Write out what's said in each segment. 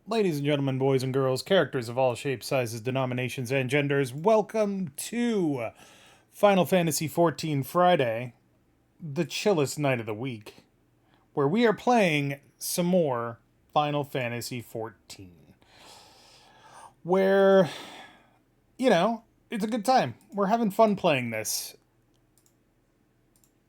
Ladies and gentlemen, boys and girls, characters of all shapes, sizes, denominations, and genders, welcome to Final Fantasy XIV Friday, the chillest night of the week, where we are playing some more Final Fantasy XIV. Where, it's a good time. We're having fun playing this.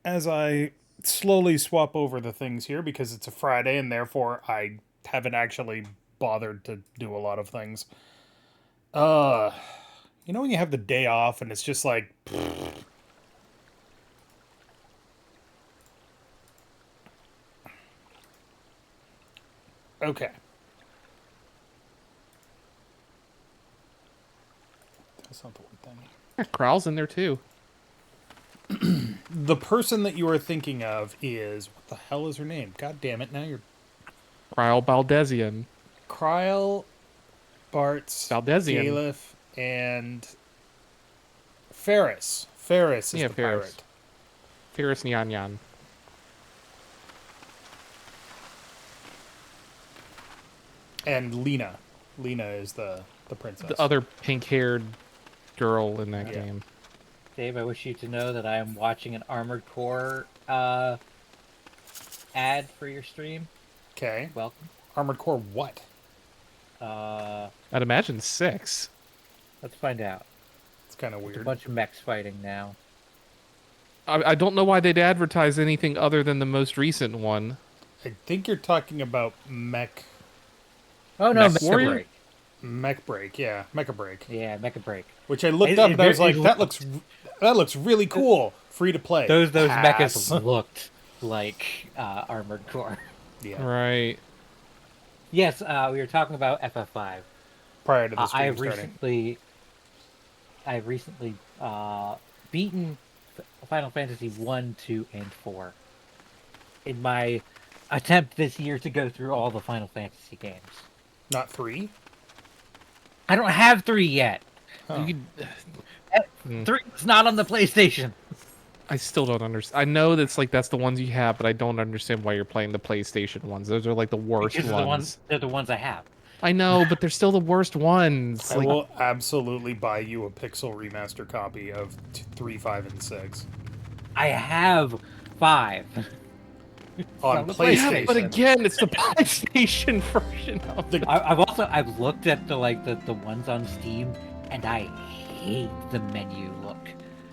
As I slowly swap over the things here because it's a Friday and therefore I haven't actually bothered to do a lot of things. Uh, when you have the day off and it's just like, okay. That's not the one thing. Yeah, Kral's in there too. The person that you are thinking of is, what the hell is her name? God damn it, now you're... Kral Baldezian. Kryl, Bartz, Baldezian. Galef, and Ferris. Ferris is the Ferris. pirate. Ferris Nyan Nyan. And Lena. Lena is the princess. The other pink-haired girl in that Yeah. game. Dave, I wish you to know that I am watching an Armored Core ad for your stream. Okay. Welcome. Armored Core what? I'd imagine 6. Let's find out. It's kind of There's a weird. bunch of mechs fighting now. I don't know why they'd advertise anything other than the most recent one. I think you're talking about Mech Oh no, Mech Mecha Warrior? Break. Mech Break, yeah, Mecha Break. Yeah, Mecha Break. Which I looked up and I was like, that looks really cool. Free to play. Those Pass. mechas looked like Armored Core. Yeah. Right. Yes, we were talking about FF5. Prior to the stream I've starting. recently beaten Final Fantasy 1, 2, and 4 in my attempt this year to go through all the Final Fantasy games. Not 3? I don't have 3 yet. Oh. You could, 3 is not on the PlayStation. I still don't understand. I know that's the ones you have, but I don't understand why you're playing the PlayStation ones. Those are like the worst Because ones. they're the ones I have. I know, but they're still the worst ones. I Like, will absolutely buy you a pixel remaster copy of 3, 5, and 6. I have 5. On on the PlayStation. yeah, but again, it's the PlayStation version of it. I've looked at the ones on Steam, and I hate the menu look.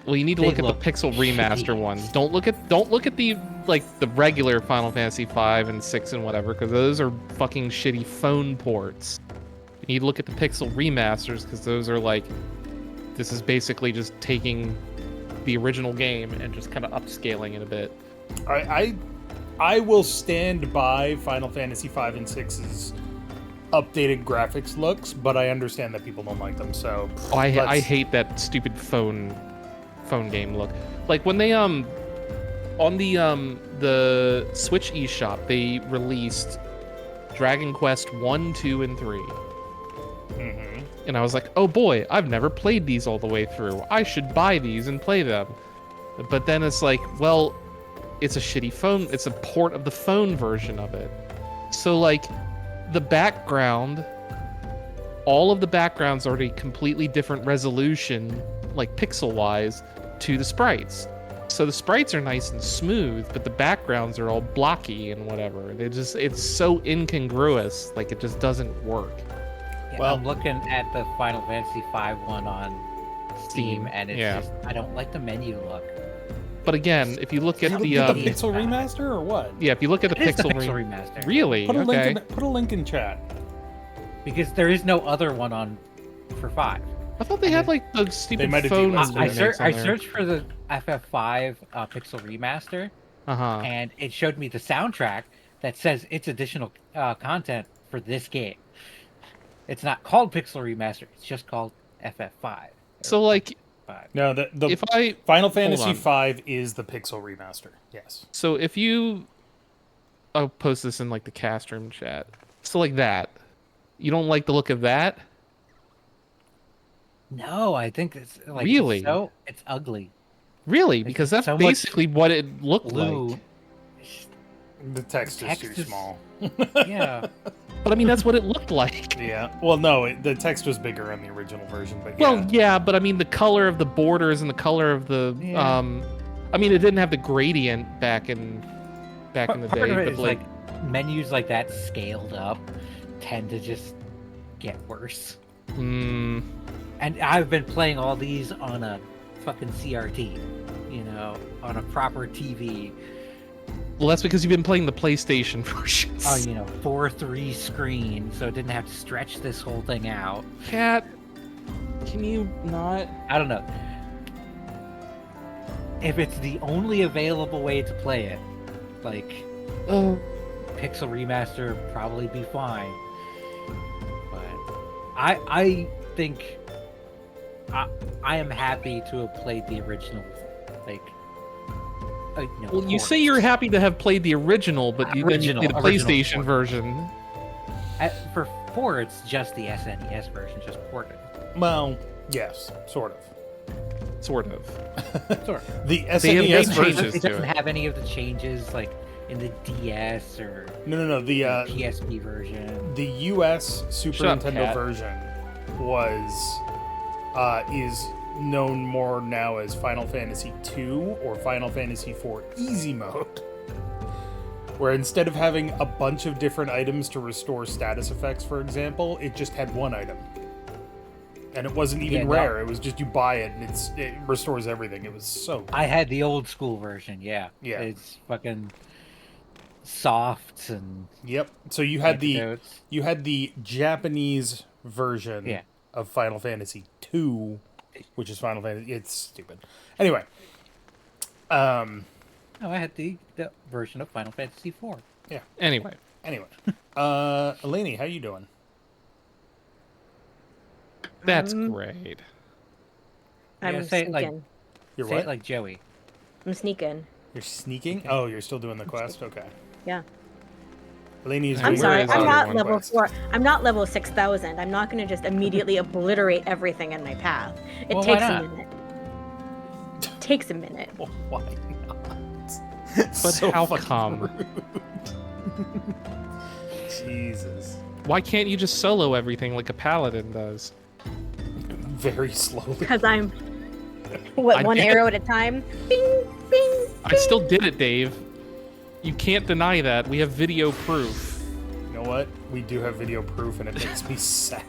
Well, you need to They look at the look Pixel Remaster shitty. ones. Don't look at the the regular Final Fantasy 5 and 6 and whatever, because those are fucking shitty phone ports. You need to look at the Pixel Remasters, because those are like, this is basically just taking the original game and just kind of upscaling it a bit. I will stand by Final Fantasy 5 and 6's updated graphics looks, but I understand that people don't like them. So I hate that stupid phone game look. Like when they on the Switch eShop, they released Dragon Quest 1, 2, and 3. Mhm. And I was like, oh boy, I've never played these all the way through. I should buy these and play them. But then it's like, well, it's a shitty phone. It's a port of the phone version of it. So like the background, all of the backgrounds are at a completely different resolution, like pixel-wise, to the sprites. So the sprites are nice and smooth, but the backgrounds are all blocky and whatever. It's so incongruous, like it just doesn't work. Yeah, Well- I'm looking at the Final Fantasy 5 one on Steam, and it's yeah. just, I don't like the menu look. But again, if you look at You the get the idiot. pixel remaster or what? yeah, if you look at the It is the pixel, Pixel Remaster. really, Put a okay. put a link in chat. Because there is no other one on for 5. I thought they had like the stupid might have phone. delisted I, it. I searched for the FF5 Pixel Remaster, Uh-huh. and it showed me the soundtrack that says it's additional content for this game. It's not called Pixel Remaster, it's just called FF5. So like, 5. No, the if I Final Fantasy on. 5 is the pixel remaster. Yes. so if you, I'll post this in like the cast room chat. So like that, you don't like the look of that? No, I think it's like Really? it's ugly. Really? Because that's so much basically what it looked Blue. like. The text is too Text is- small. Yeah. But I mean, that's what it looked like. Yeah. Well, no, the text was bigger in the original version, but yeah. Well, yeah, but I mean, the color of the borders and the color of the Yeah. I mean, it didn't have the gradient back in the Part day, of it but is like menus like that scaled up tend to just get worse. mm, And I've been playing all these on a fucking CRT, on a proper TV. well, that's because you've been playing the PlayStation versions. Oh, 4:3 screen, so it didn't have to stretch this whole thing out. Cat, can you not? I don't know. If it's the only available way to play it, like Oh, Pixel Remaster would probably be fine. But I think I am happy to have played the original, well, you say you're happy to have played the original, but then you play the Original PlayStation port. version. For 4, it's just the SNES version, just ported. Well, yes, sort of. Sort of. Sort of. The They have SNES made version. changes. It to doesn't it. have any of the changes like in the DS or No. the PSP version. The US Super Shut up, Nintendo Cat. version is known more now as Final Fantasy II or Final Fantasy IV Easy Mode, where instead of having a bunch of different items to restore status effects, for example, it just had one item. And it wasn't even Yeah, no. rare. It was just you buy it and it restores everything. It was so good. I had the old school version, yeah. Yeah. It's fucking soft and Yep. So you had antidotes. the Japanese version Yeah. of Final Fantasy II, which is Final Fantasy. It's stupid. Anyway, No, I had the version of Final Fantasy IV. Anyway, Eleni, how you doing? that's great. I'm Yeah, say it sneaking. like- You're Say what? it like Joey. I'm sneaking. You're sneaking? Oh, you're still doing the quest? Okay. Yeah. Eleni is I'm I'm doing sorry. is I'm other not one level quest. 4. I'm not level 6,000. I'm not going to just immediately obliterate everything in my path. It Well, why takes a not? minute. Takes a minute. Well, why not? But how come? rude. Jesus. Why can't you just solo everything like a paladin does? Very slowly. Because I'm I one did it. arrow at a time. Bing, bing. I still did it, Dave. You can't deny that. We have video proof. You know what? We do have video proof, and it makes me sad.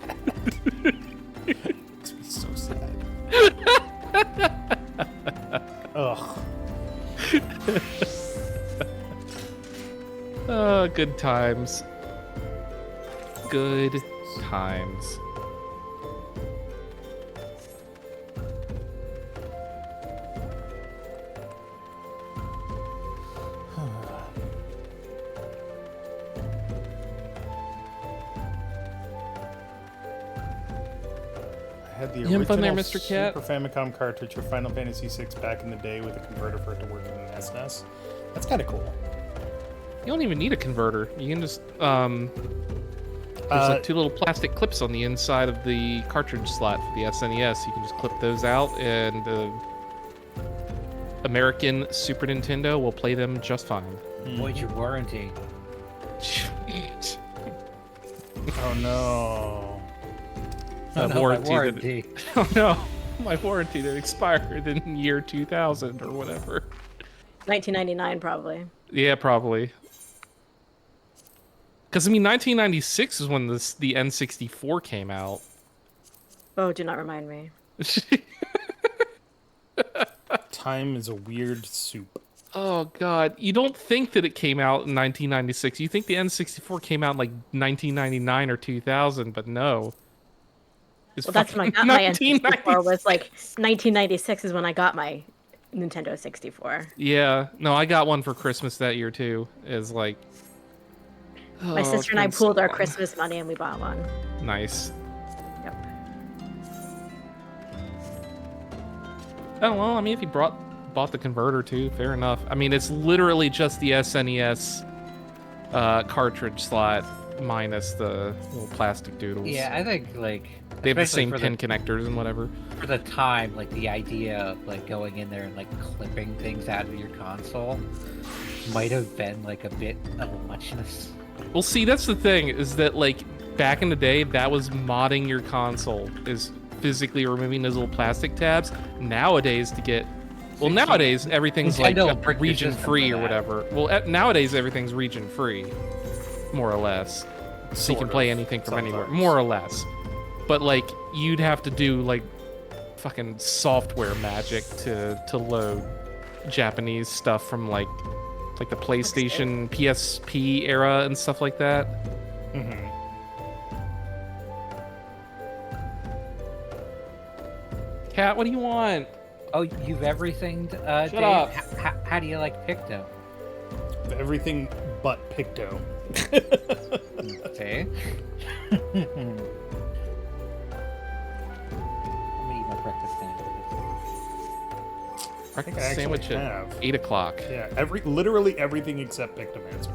It makes me so sad. Ugh. Good times. Good times. I had the You having fun there, original Mr. Cat? Super Famicom cartridge for Final Fantasy VI back in the day with a converter for it to work in the SNES. That's kind of cool. You don't even need a converter. You can just there's like two little plastic clips on the inside of the cartridge slot for the SNES. You can just clip those out, and the American Super Nintendo will play them just fine. Void your warranty. Oh no. Oh, no, warranty my that- warranty. Oh no, my warranty that expired in year 2000 or whatever. 1999 probably. Yeah, probably. Because I mean, 1996 is when the N64 came out. Oh, do not remind me. Time is a weird soup. Oh god, you don't think that it came out in 1996. You think the N64 came out in like 1999 or 2000, but no. It's Well, that's when I fucking got my N64. 1996. Was like 1996 is when I got my Nintendo 64. Yeah, no, I got one for Christmas that year too. Is like My Oh, sister and I it's been pooled so our long. Christmas money and we bought one. Nice. Yep. Oh well, I mean, if you bought the converter too, fair enough. I mean, it's literally just the SNES cartridge slot minus the little plastic doodles. Yeah, I think like They have the especially same for pin connectors and whatever. for the time, like the idea of like going in there and like clipping things out of your console might have been like a bit of a muchness. Well, see, that's the thing, is that, like, back in the day, that was modding your console, is physically removing those little plastic tabs. Nowadays, to get... Well, nowadays, everything's, like, Nintendo will brick your region-free system or for that. whatever. Well, nowadays, everything's region-free, more or less. So you can Sort play of, anything from anywhere, sometimes. more or less. But, like, you'd have to do, like, fucking software magic to load Japanese stuff from, like the PlayStation, PSP era and stuff like that. Mm-hmm. Cat, what do you want? Oh, you've everything, Dave? up. How do you like Picto? Everything but Picto. Okay. I'm gonna eat my breakfast sandwich. Breakfast actually sandwich at have. 8 o'clock. Yeah, literally everything except Pictomancer.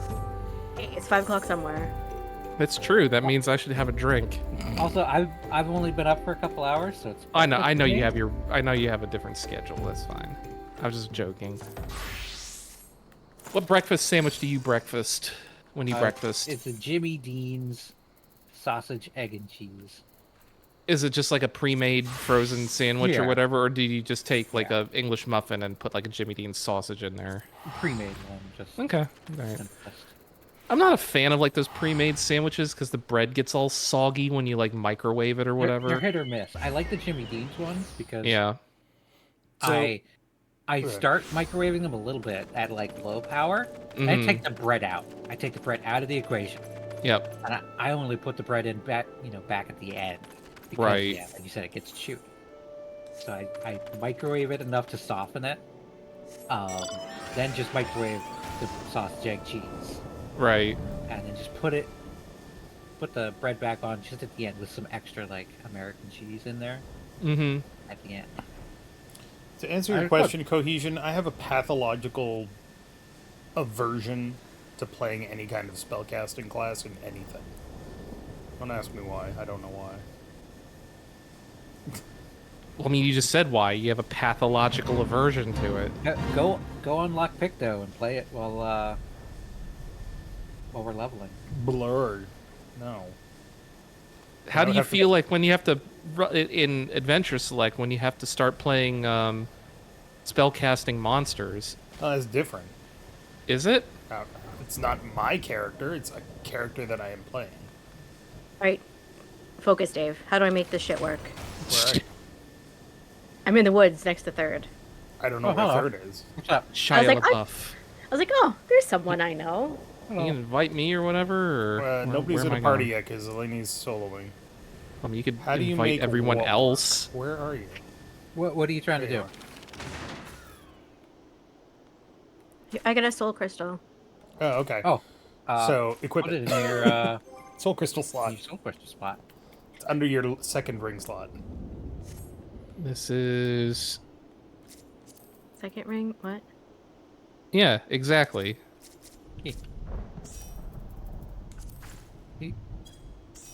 Hey, it's 5 o'clock somewhere. That's true. That means I should have a drink. Also, I've only been up for a couple hours, so it's. I know you breakfast have I know you have a different schedule. That's fine. I was just joking. What breakfast sandwich do you breakfast when you breakfast? It's a Jimmy Dean's sausage, egg, and cheese. Is it just like a pre-made frozen sandwich or Yeah. whatever, or do you just take like Yeah. a English muffin and put like a Jimmy Dean's sausage in there? Pre-made one, just Okay. All right. simplest. I'm not a fan of like those pre-made sandwiches because the bread gets all soggy when you like microwave it or They're whatever. hit or miss. I like the Jimmy Dean's ones because Yeah. I Right. start microwaving them a little bit at like low power, and I take the bread out. I take the bread out of the equation, Yep. and I only put the bread in back, back at the end. Because, Right. Yeah, like you said, it gets chewy. So I microwave it enough to soften it. Then just microwave the sausage, egg, cheese, Right. and then just put the bread back on just at the end with some extra like American cheese in there Mm-hmm. at the end. To answer your question, Cohesion, I have a pathological aversion to playing any kind of spellcasting class in anything. Don't ask me why. I don't know why. Well, I mean, you just said why. You have a pathological aversion to it. Go unlock Picto and play it while we're leveling. Blurred. No. How do don't you have to- feel like when you have to in Adventure Select when you have to start playing spellcasting monsters? That's different. Is it? It's not my character. It's a character that I am playing. Right. Focus, Dave. How do I make this shit work? Where are you? I'm in the woods next to third. I don't know Oh, where hello. third is. What's up? Shia like, LaBeouf. I was like, oh, there's someone I know. You can invite me or whatever. Or Nobody's where in am a I party going? yet because Eleni's soloing. I mean, you could How do you invite make everyone what else. Where are you? What are you trying to There do? you I got a soul crystal. Oh, okay. Oh, So, put equip it it. in your Soul Crystal slot. soul crystal spot. It's under your second ring slot. This is Second ring? What? yeah, exactly.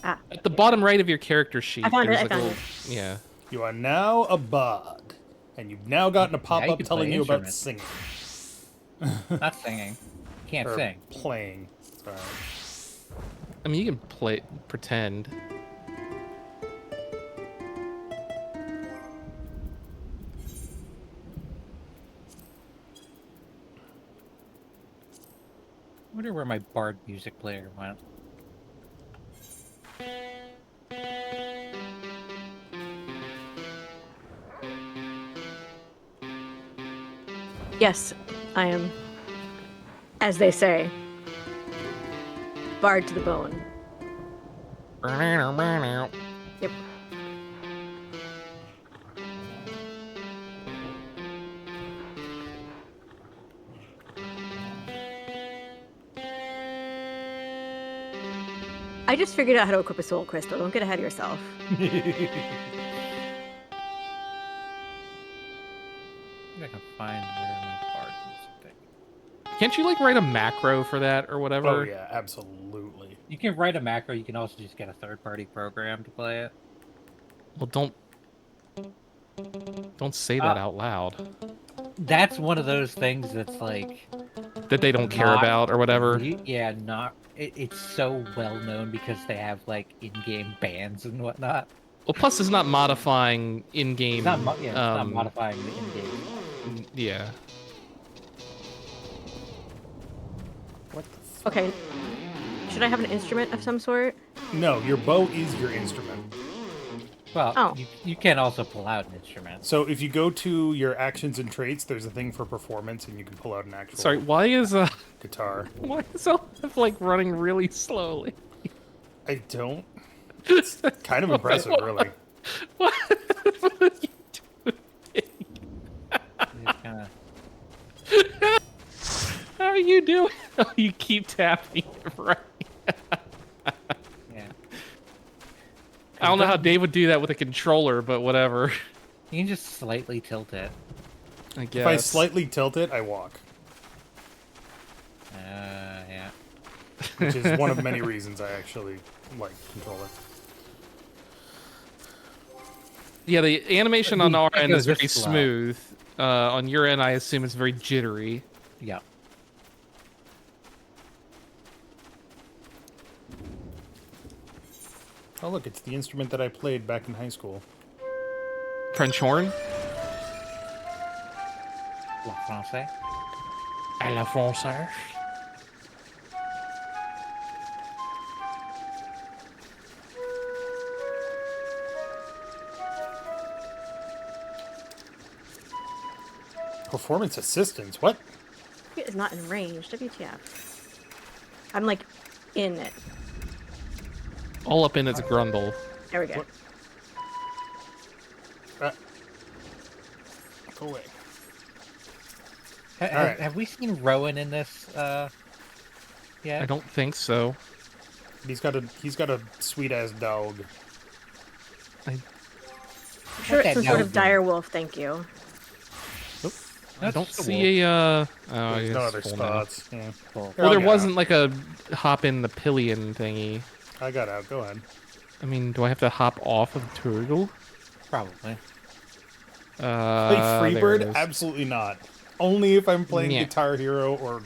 Ah. At the bottom right of your character sheet. I found it, there's I like a found little- Yeah. You are now a bard. And you've now gotten a you pop-up can telling play you about instruments. singing. Not singing. Can't Or sing. playing. Sorry. I mean, you can pretend. I wonder where my bard music player went. Yes, I am. As they say. Barred to the bone. Yep. I just figured out how to equip a soul crystal. Don't get ahead of yourself. I can find where my bard music thing. Can't you like write a macro for that or whatever? Oh, yeah, absolutely. You can write a macro. You can also just get a third-party program to play it. Well, don't say that out loud. That's one of those things that's like that they don't care Not about or whatever. Yeah, not. It's so well known because they have like in-game bans and whatnot. Well, plus it's not modifying in-game. It's not. It's not modifying the in-game. Yeah. What the f- Okay. Should I have an instrument of some sort? No, your bow is your instrument. Well, Oh. you can also pull out an instrument. So if you go to your actions and traits, there's a thing for performance, and you can pull out an actual Sorry, why is guitar. Olaf like running really slowly? I don't. It's kind of impressive, really. What? What are you doing? It's kinda... How are you doing? Oh, you keep tapping it right. Yeah. I don't know how Dave would do that with a controller, but whatever. You can just slightly tilt it. I guess. If I slightly tilt it, I walk, Yeah. which is one of many reasons I actually like controller. Yeah, the animation on our It end goes is very this slow. smooth. On your end, I assume it's very jittery. Yeah. Oh, look, it's the instrument that I played back in high school. French horn? La français. À la française. Performance assistance? What? It is not in range. WTF. I'm like in it. All up in its grundle. There we go. What? Go away. Alright. Have we seen Rowan in this? Yeah. I don't think so. He's got a sweet ass dog. I'm sure Okay, it's some now sort of we- dire wolf, thank you. I don't That's see a. Oh, There's it's no other full now. spots. Yeah. cool. Here, Well, I'll there get wasn't like a hop in the pillion thingy. out. I got out. Go ahead. I mean, do I have to hop off of the turtle? Probably. Play There it Freebird? is. Absolutely not. Only if I'm playing Yeah. Guitar Hero or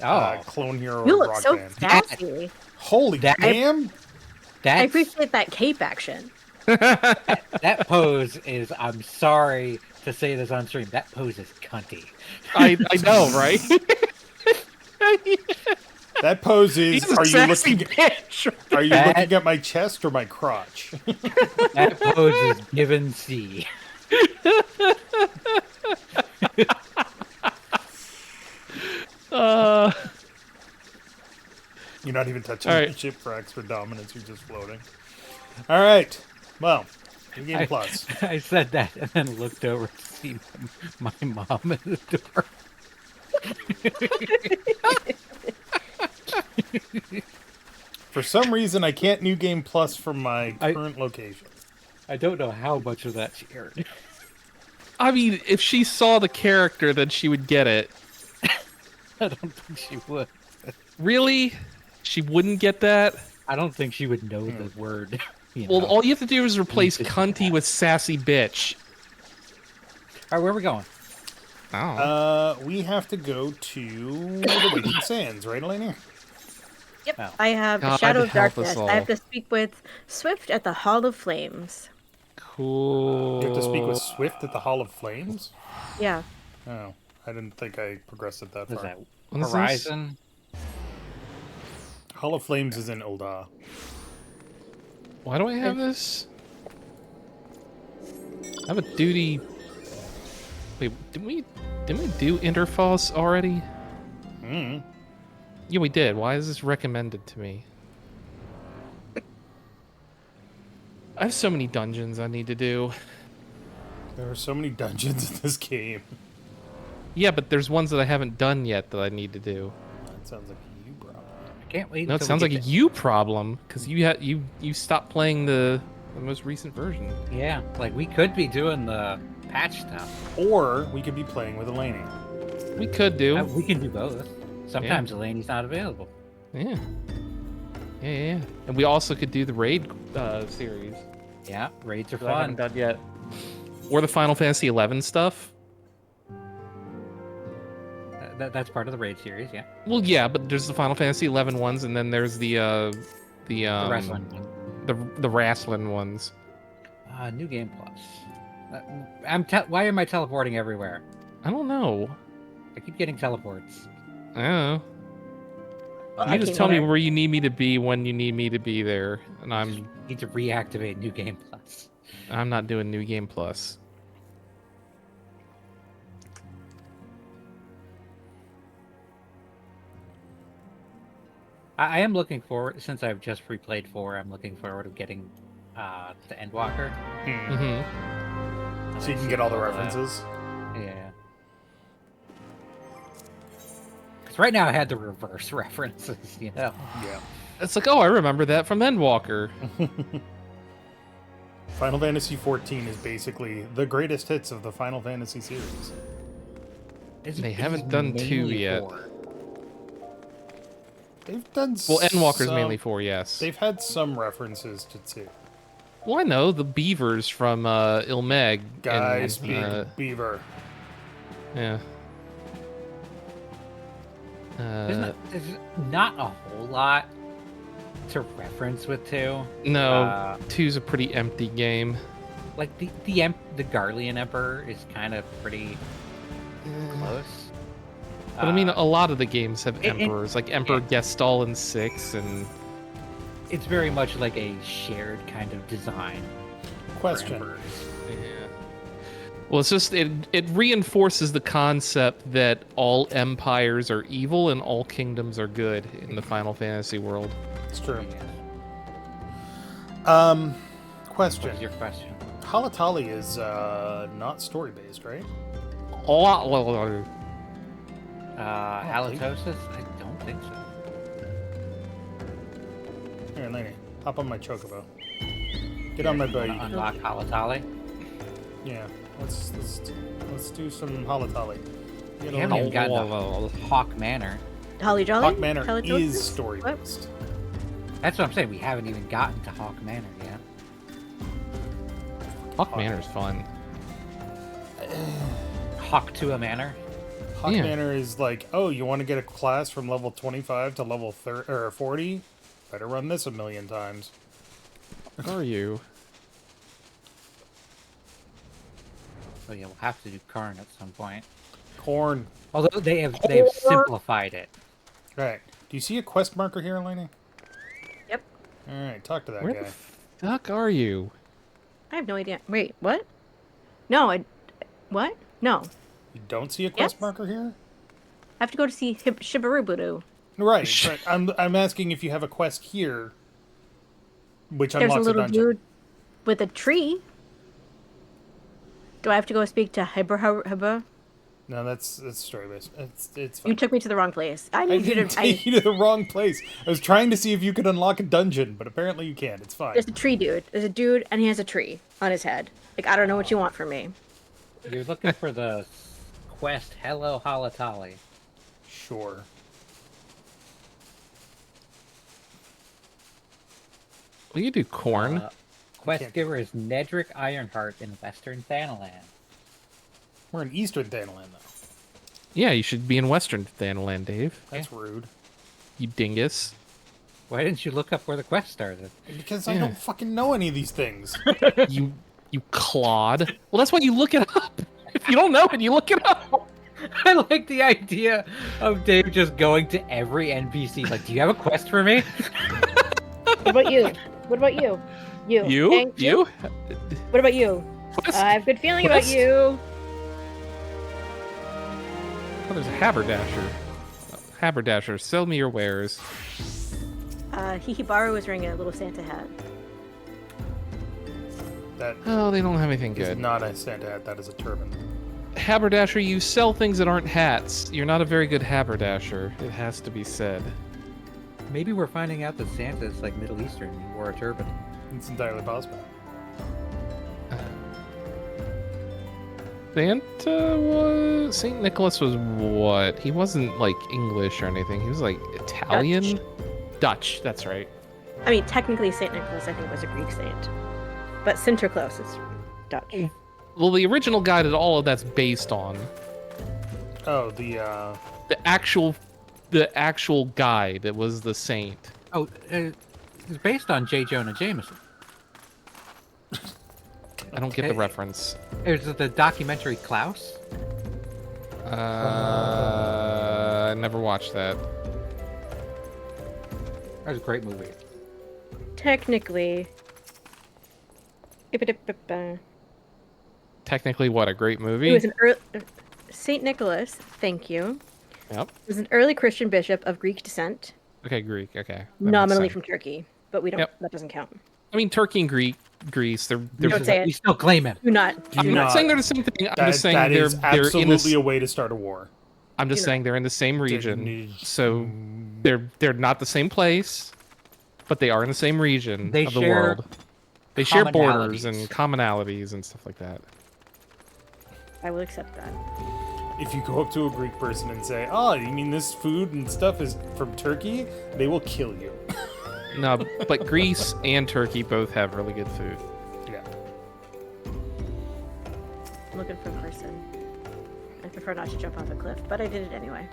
Oh, Clone Hero You or look Rock so Band. sassy. Holy That- damn! I that's, appreciate that cape action. that pose is. I'm sorry to say this on stream. That pose is cunty. I know, right? That pose is. He's a Are you sassy looking? bitch. Are you That- looking at my chest or my crotch? That pose is given C. Uh, You're not even touching All the right. ship for extra dominance. You're just floating. All right. Well, New Game I- Plus. I said that and then looked over to see my mom in the door. For some reason, I can't New Game Plus from my I- current location. I don't know how much of that she heard. I mean, if she saw the character, then she would get it. I don't think she would. Really? She wouldn't get that? I don't think she would know the word. You Well, know. all you have to do is replace Just cunty with sassy bitch. All right, where are we going? Oh. We have to go to the Raging Sands, right, Elena? Yep. Oh. I have God a Shadow of help us Darkness. I have all. to speak with Swift at the Hall of Flames. Cool. You have to speak with Swift at the Hall of Flames? Yeah. Oh, I didn't think I progressed it that What is far. that? What is this? Horizon? Hall of Flames is in Ulda. Why do I have this? I have a duty. Wait, didn't we do Interfalls already? Hmm. Yeah, we did. Why is this recommended to me? I have so many dungeons I need to do. There are so many dungeons in this game. Yeah, but there's ones that I haven't done yet that I need to do. That sounds like a you problem. I can't wait. No, it until sounds we like a get you problem because you stopped playing the most recent version. to- Yeah, like we could be doing the patch stuff. Or we could be playing with Eleni. We could do. We can do both. Sometimes Elaine's not available. Yeah. Yeah. And we also could do the raid series. Yeah, raids are that I haven't fun. done yet. Or the Final Fantasy XI stuff. That's part of the raid series, yeah. Well, yeah, but there's the Final Fantasy 11 ones, and then there's the The wrestling one. the wrestling ones. New Game Plus. Why am I teleporting everywhere? I don't know. I keep getting teleports. I don't know. I You just keep tell me going. where you need me to be when you need me to be there, and Need to reactivate New Game Plus. I'm not doing New Game Plus. I am looking forward, since I've just replayed 4, I'm looking forward to getting to Endwalker. Mm-hmm. So you can get all the references. Yeah. Because right now I had the reverse references, you know? Yeah. It's like, oh, I remember that from Endwalker. Final Fantasy XIV is basically the greatest hits of the Final Fantasy series. They haven't done 2 mainly yet. 4. They've done Well, Endwalker's some- mainly 4, yes. They've had some references to 2. Well, I know the beavers from Ilmeg. Guy and, speak beaver. Yeah. There's not a whole lot to reference with 2. No, 2's a pretty empty game. Like the Garlean Emperor is kind of pretty close. But I mean, a lot of the games have it- emperors, like Emperor Gestalt in 6, and It's very much like a shared kind of design. for Question. emperors. yeah. Well, it's just it reinforces the concept that all empires are evil and all kingdoms are good in the Final Fantasy world. It's true. Yeah. Question. What is your question? Halatali is not story based, right? Halitosis? I don't think so. Here, Laney, hop on my chocobo. Get on my You wanna buggy. unlock Halatali? Yeah, let's do some Halatali. You haven't even gotten to Hawk Manor. Holly Jolly? Hawk Manor Halitosis? is story What? based. That's what I'm saying. We haven't even gotten to Hawk Manor yet. Hawk Manor's fun. Hawk to a Manor? Hawk Yeah. Manor is like, oh, you want to get a class from level 25 to level 30 or 40? Better run this a million times. What are you? So yeah, we'll have to do Karn at some point. Corn. Although they've simplified it. All right. Do you see a quest marker here, Laney? Yep. All right, talk to that Where guy. the fuck are you? I have no idea. Wait, what? No, what? No. You don't see a quest Yes. marker here? I have to go to see Shibarubudu. Right, but I'm asking if you have a quest here, which There's a unlocks a little dungeon. dude with a tree. Do I have to go speak to Hiba? No, that's story based. It's You fine. took me to the wrong place. I I need you didn't to. take you to the wrong place. I was trying to see if you could unlock a dungeon, but apparently you can't. It's fine. There's a tree dude. There's a dude, and he has a tree on his head. Like, I don't know what you want from me. You're looking for the quest Hello Halatali. Sure. Well, you do corn. Quest giver is Nedrick Ironheart in Western Thanalan. We're in Eastern Thanalan, though. Yeah, you should be in Western Thanalan, Dave. That's rude. You dingus. Why didn't you look up where the quest started? Because I Yeah. don't fucking know any of these things. you clod. Well, that's why you look it up. If you don't know it, you look it up. I like the idea of Dave just going to every NPC. Like, do you have a quest for me? What about you? What about you? You? Thank You? What about you? Quest? I have a good feeling about Quest? you. Oh, there's a haberdasher. Haberdasher, sell me your wares. Hihibaru is wearing a little Santa hat. That Oh, they don't have anything is good. not a Santa hat. That is a turban. Haberdasher, you sell things that aren't hats. You're not a very good haberdasher. It has to be said. Maybe we're finding out that Santa's like Middle Eastern and he wore a turban. It's entirely possible. Saint Nicholas was what? He wasn't like English or anything. He was like Italian, Dutch. That's right. I mean, technically, Saint Nicholas, I think, was a Greek saint, but Sinterklaas is Dutch. Well, the original guy that all of that's based on. Oh, the the actual guy that was the saint. Oh, it's based on J. Jonah Jameson. I don't get the reference. Is it the documentary Klaus? I never watched that. That was a great movie. Technically. Technically, what, a great movie? It was an early. Saint Nicholas, thank you. Yep. Was an early Christian bishop of Greek descent, Okay, Greek. Okay. That makes nominally sense. from Turkey, but we don't. Yep. That doesn't count. I mean, Turkey and Greece. They're Don't say We it. still claim it. Do not. I'm Do not not. saying they're the same thing. I'm That, just saying that they're is they're in absolutely the. a way to start a war. I'm just Do saying not. they're in the same region, need- so they're not the same place, but they are in the same region They of the share world. They share borders and commonalities. commonalities and stuff like that. I will accept that. If you go up to a Greek person and say, "Oh, you mean this food and stuff is from Turkey?" They will kill you. No, but Greece and Turkey both have really good food. Yeah. I'm looking for a person. I prefer not to jump off a cliff, but I did it anyway.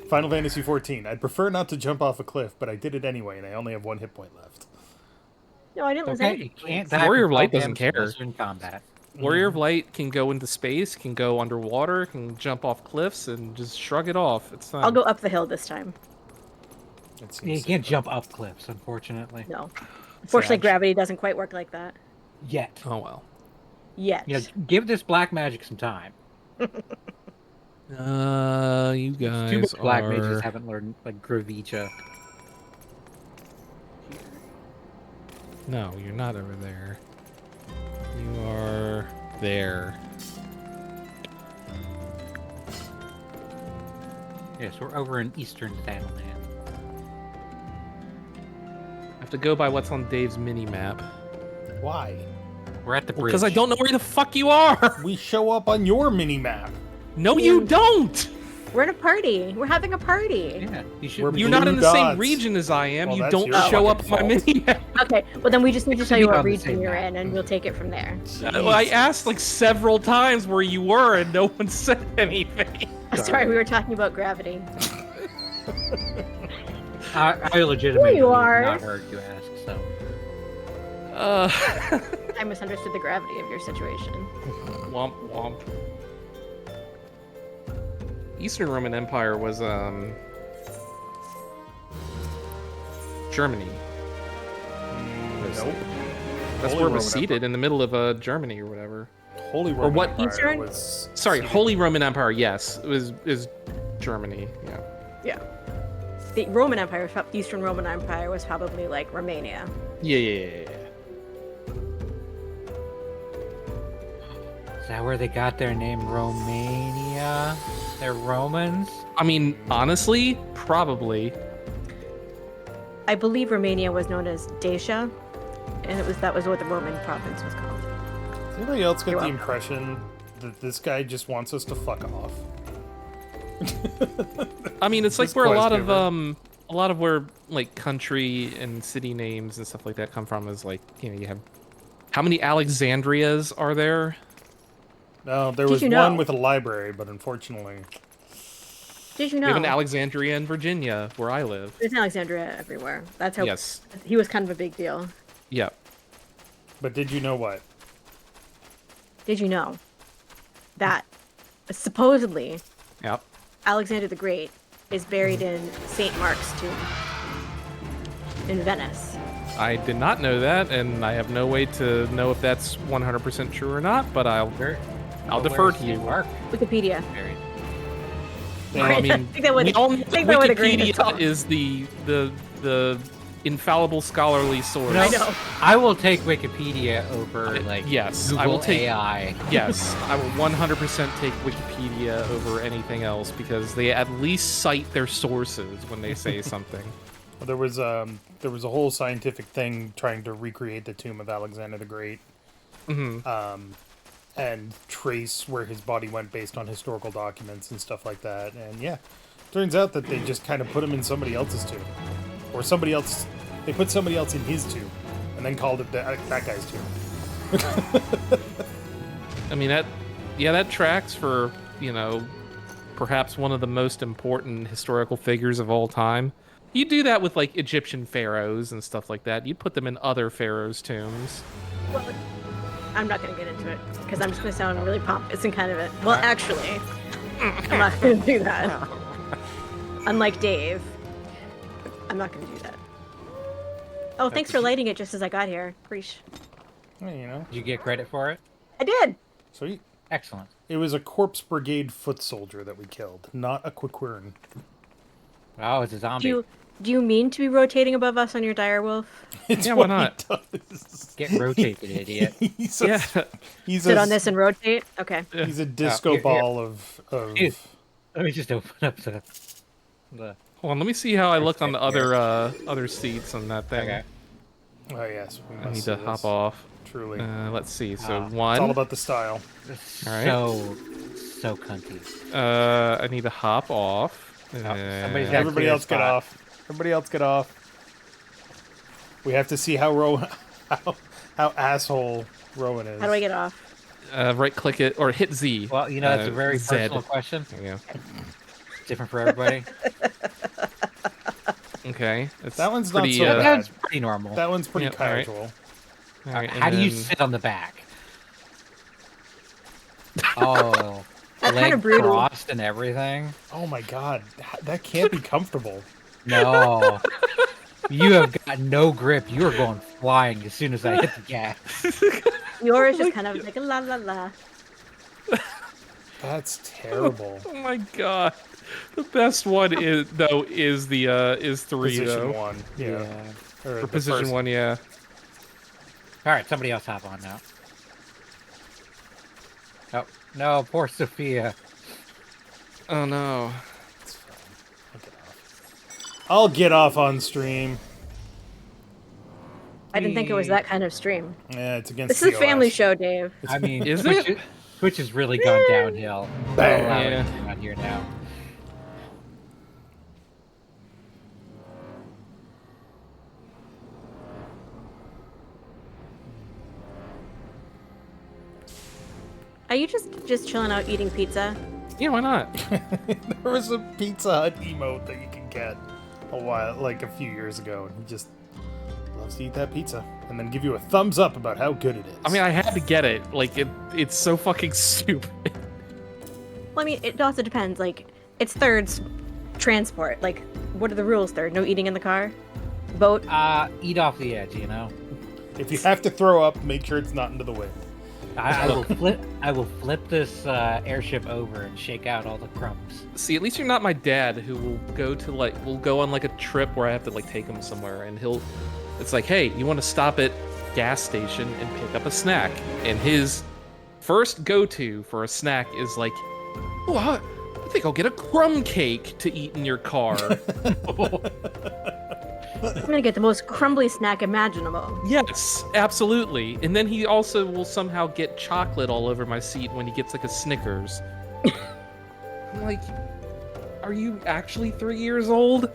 Final Fantasy XIV. I'd prefer not to jump off a cliff, but I did it anyway, and I only have 1 hit point left. No, I didn't lose Okay, any. you can't Warrior of die Light for doesn't 12 care. damage in combat. Warrior of Light can go into space, can go underwater, can jump off cliffs, and just shrug it off. It's fine. I'll go up the hill this time. It seems You can't jump up cliffs, unfortunately. No. Unfortunately, Sad. gravity doesn't quite work like that. Yet. Oh well. Yet. Yeah, give this black magic some time. You Too guys many black are. mages haven't learned like Gravicha. No, you're not over there. You are there. Yes, we're over in Eastern Thanaland. I have to go by what's on Dave's mini map. Why? We're at the bridge. Because I don't know where the fuck you are. We show up on your mini map. No, you don't. We're in a party. We're having a party. Yeah, you should. We're be- You're not in the Blue same dots. region as I am. Well, You that's don't your show up on fucking my fault. mini map. Okay, well then we just need to tell you be what on the region same you're map. in, and we'll take it from there. Well, I asked like several times where you were, and no one said anything. Sorry, we were talking about gravity. I legitimately Here you are. not heard you ask. So I misunderstood the gravity of your situation. Womp womp. Eastern Roman Empire was Germany. Nope. That's Holy where it was Roman seated, in the middle of Germany or whatever. Holy Roman what Empire Eastern? was Sorry, seated- Holy Roman Empire. Yes, it is Germany. Yeah. Yeah. The Roman Empire, Eastern Roman Empire, was probably like Romania. Yeah. is that where they got their name, Romania? They're Romans. I mean, honestly, probably. I believe Romania was known as Dacia, and that was what the Roman province was called. Does anybody else get You're the welcome. impression that this guy just wants us to fuck off? I mean, it's like This where quest giver. a lot of where like country and city names and stuff like that come from is like, you know, you have how many Alexandrias are there? No, there Did was you one know? with a library, but unfortunately, Did you We have an know? Alexandria in Virginia, where I live. There's an Alexandria everywhere. That's how Yes. he was kind of a big deal. Yeah. but did you know what? Did you know that supposedly Yep. Alexander the Great is buried in St. Mark's tomb in Venice? I did not know that, and I have no way to know if that's 100% true or not. But I'll defer Where's to you. Mark Wikipedia. buried? Well, I mean, I think that would- we all know I that think that would agree with Tom. Wikipedia is the infallible scholarly source. No, I know. I will take Wikipedia over like Yes, Google I will take. AI. Yes, I will 100% take Wikipedia over anything else because they at least cite their sources when they say something. There was a whole scientific thing trying to recreate the tomb of Alexander the Great, and trace where his body went based on historical documents and stuff like that. And yeah, turns out that they just kind of put him in somebody else's tomb, or somebody else. They put somebody else in his tomb, and then called it that guy's tomb. I mean that tracks for, you know, perhaps one of the most important historical figures of all time. You do that with like Egyptian pharaohs and stuff like that. You'd put them in other pharaohs' tombs. Well, I'm not going to get into it because I'm just going to sound really pompous and kind of it. Well, actually, I'm not going to do that. Unlike Dave, I'm not going to do that. Oh, thanks for lighting it just as I got here. Preach. Well, you know, Did you get credit for it? I did. sweet. Excellent. It was a corpse brigade foot soldier that we killed, not a quiquern. Oh, it's a zombie. Do you mean to be rotating above us on your dire wolf? It's Yeah, why what not? he does. Get rotated, idiot. He's a, Yeah. he's Sit a, on this and rotate? Okay. He's a disco here. ball of Dude. Let me just open up the. Hold on, let me see how I look on the Here. other seats on that thing. Okay. Oh yes, we I must need see to this. hop off. Truly, Let's see. So It's one. it's all about the style. Alright. So cunty. I need to hop off. somebody's got- Everybody clear else get spot. off. Everybody else get off. We have to see how how asshole Rowan is. How do I get off? right click it or hit Z. Well, you know, that's a very Z. personal question. There you Different for everybody. go. Okay. It's That one's not pretty, so bad. That's pretty normal. That one's pretty Yeah, alright. casual. alright, How and do you then- sit on the back? Oh, That's leg kinda brutal. crossed and everything. Oh my god, that can't be comfortable. No, you have got no grip. You are going flying as soon as I hit the gas. Yours just kind of like a la la la. That's terrible. Oh my god. The best one is the is 3 Position though. one, yeah. Or For the position first- 1, yeah. All right, somebody else hop on now. Oh no, poor Sophia. Oh no. It's fine. I'll get off on stream. I didn't think it was that kind of stream. Yeah, it's against. This is a family TOS. show, Dave. I mean, Is Twitch, it? Twitch has really gone downhill. Bam. Allow Yeah. anything on here now. Oh. Are you just chilling out eating pizza? Yeah, why not? There was a Pizza Hut emote that you could get a few years ago, and he just loves to eat that pizza and then give you a thumbs up about how good it is. I mean, I had to get it. Like it's so fucking stupid. Well, I mean, it also depends. Like, it's thirds transport. Like, what are the rules, third? No eating in the car? Boat? Eat off the edge, you know. if you have to throw up, make sure it's not into the wind. I will flip. I will flip this airship over and shake out all the crumbs. See, at least you're not my dad, who will go on like a trip where I have to like take him somewhere, and it's like, hey, you want to stop at gas station and pick up a snack, and his first go-to for a snack is like, oh, I think I'll get a crumb cake to eat in your car. I'm gonna get the most crumbly snack imaginable. Yes, absolutely. And then he also will somehow get chocolate all over my seat when he gets like a Snickers. I'm like, are you actually 3 years old?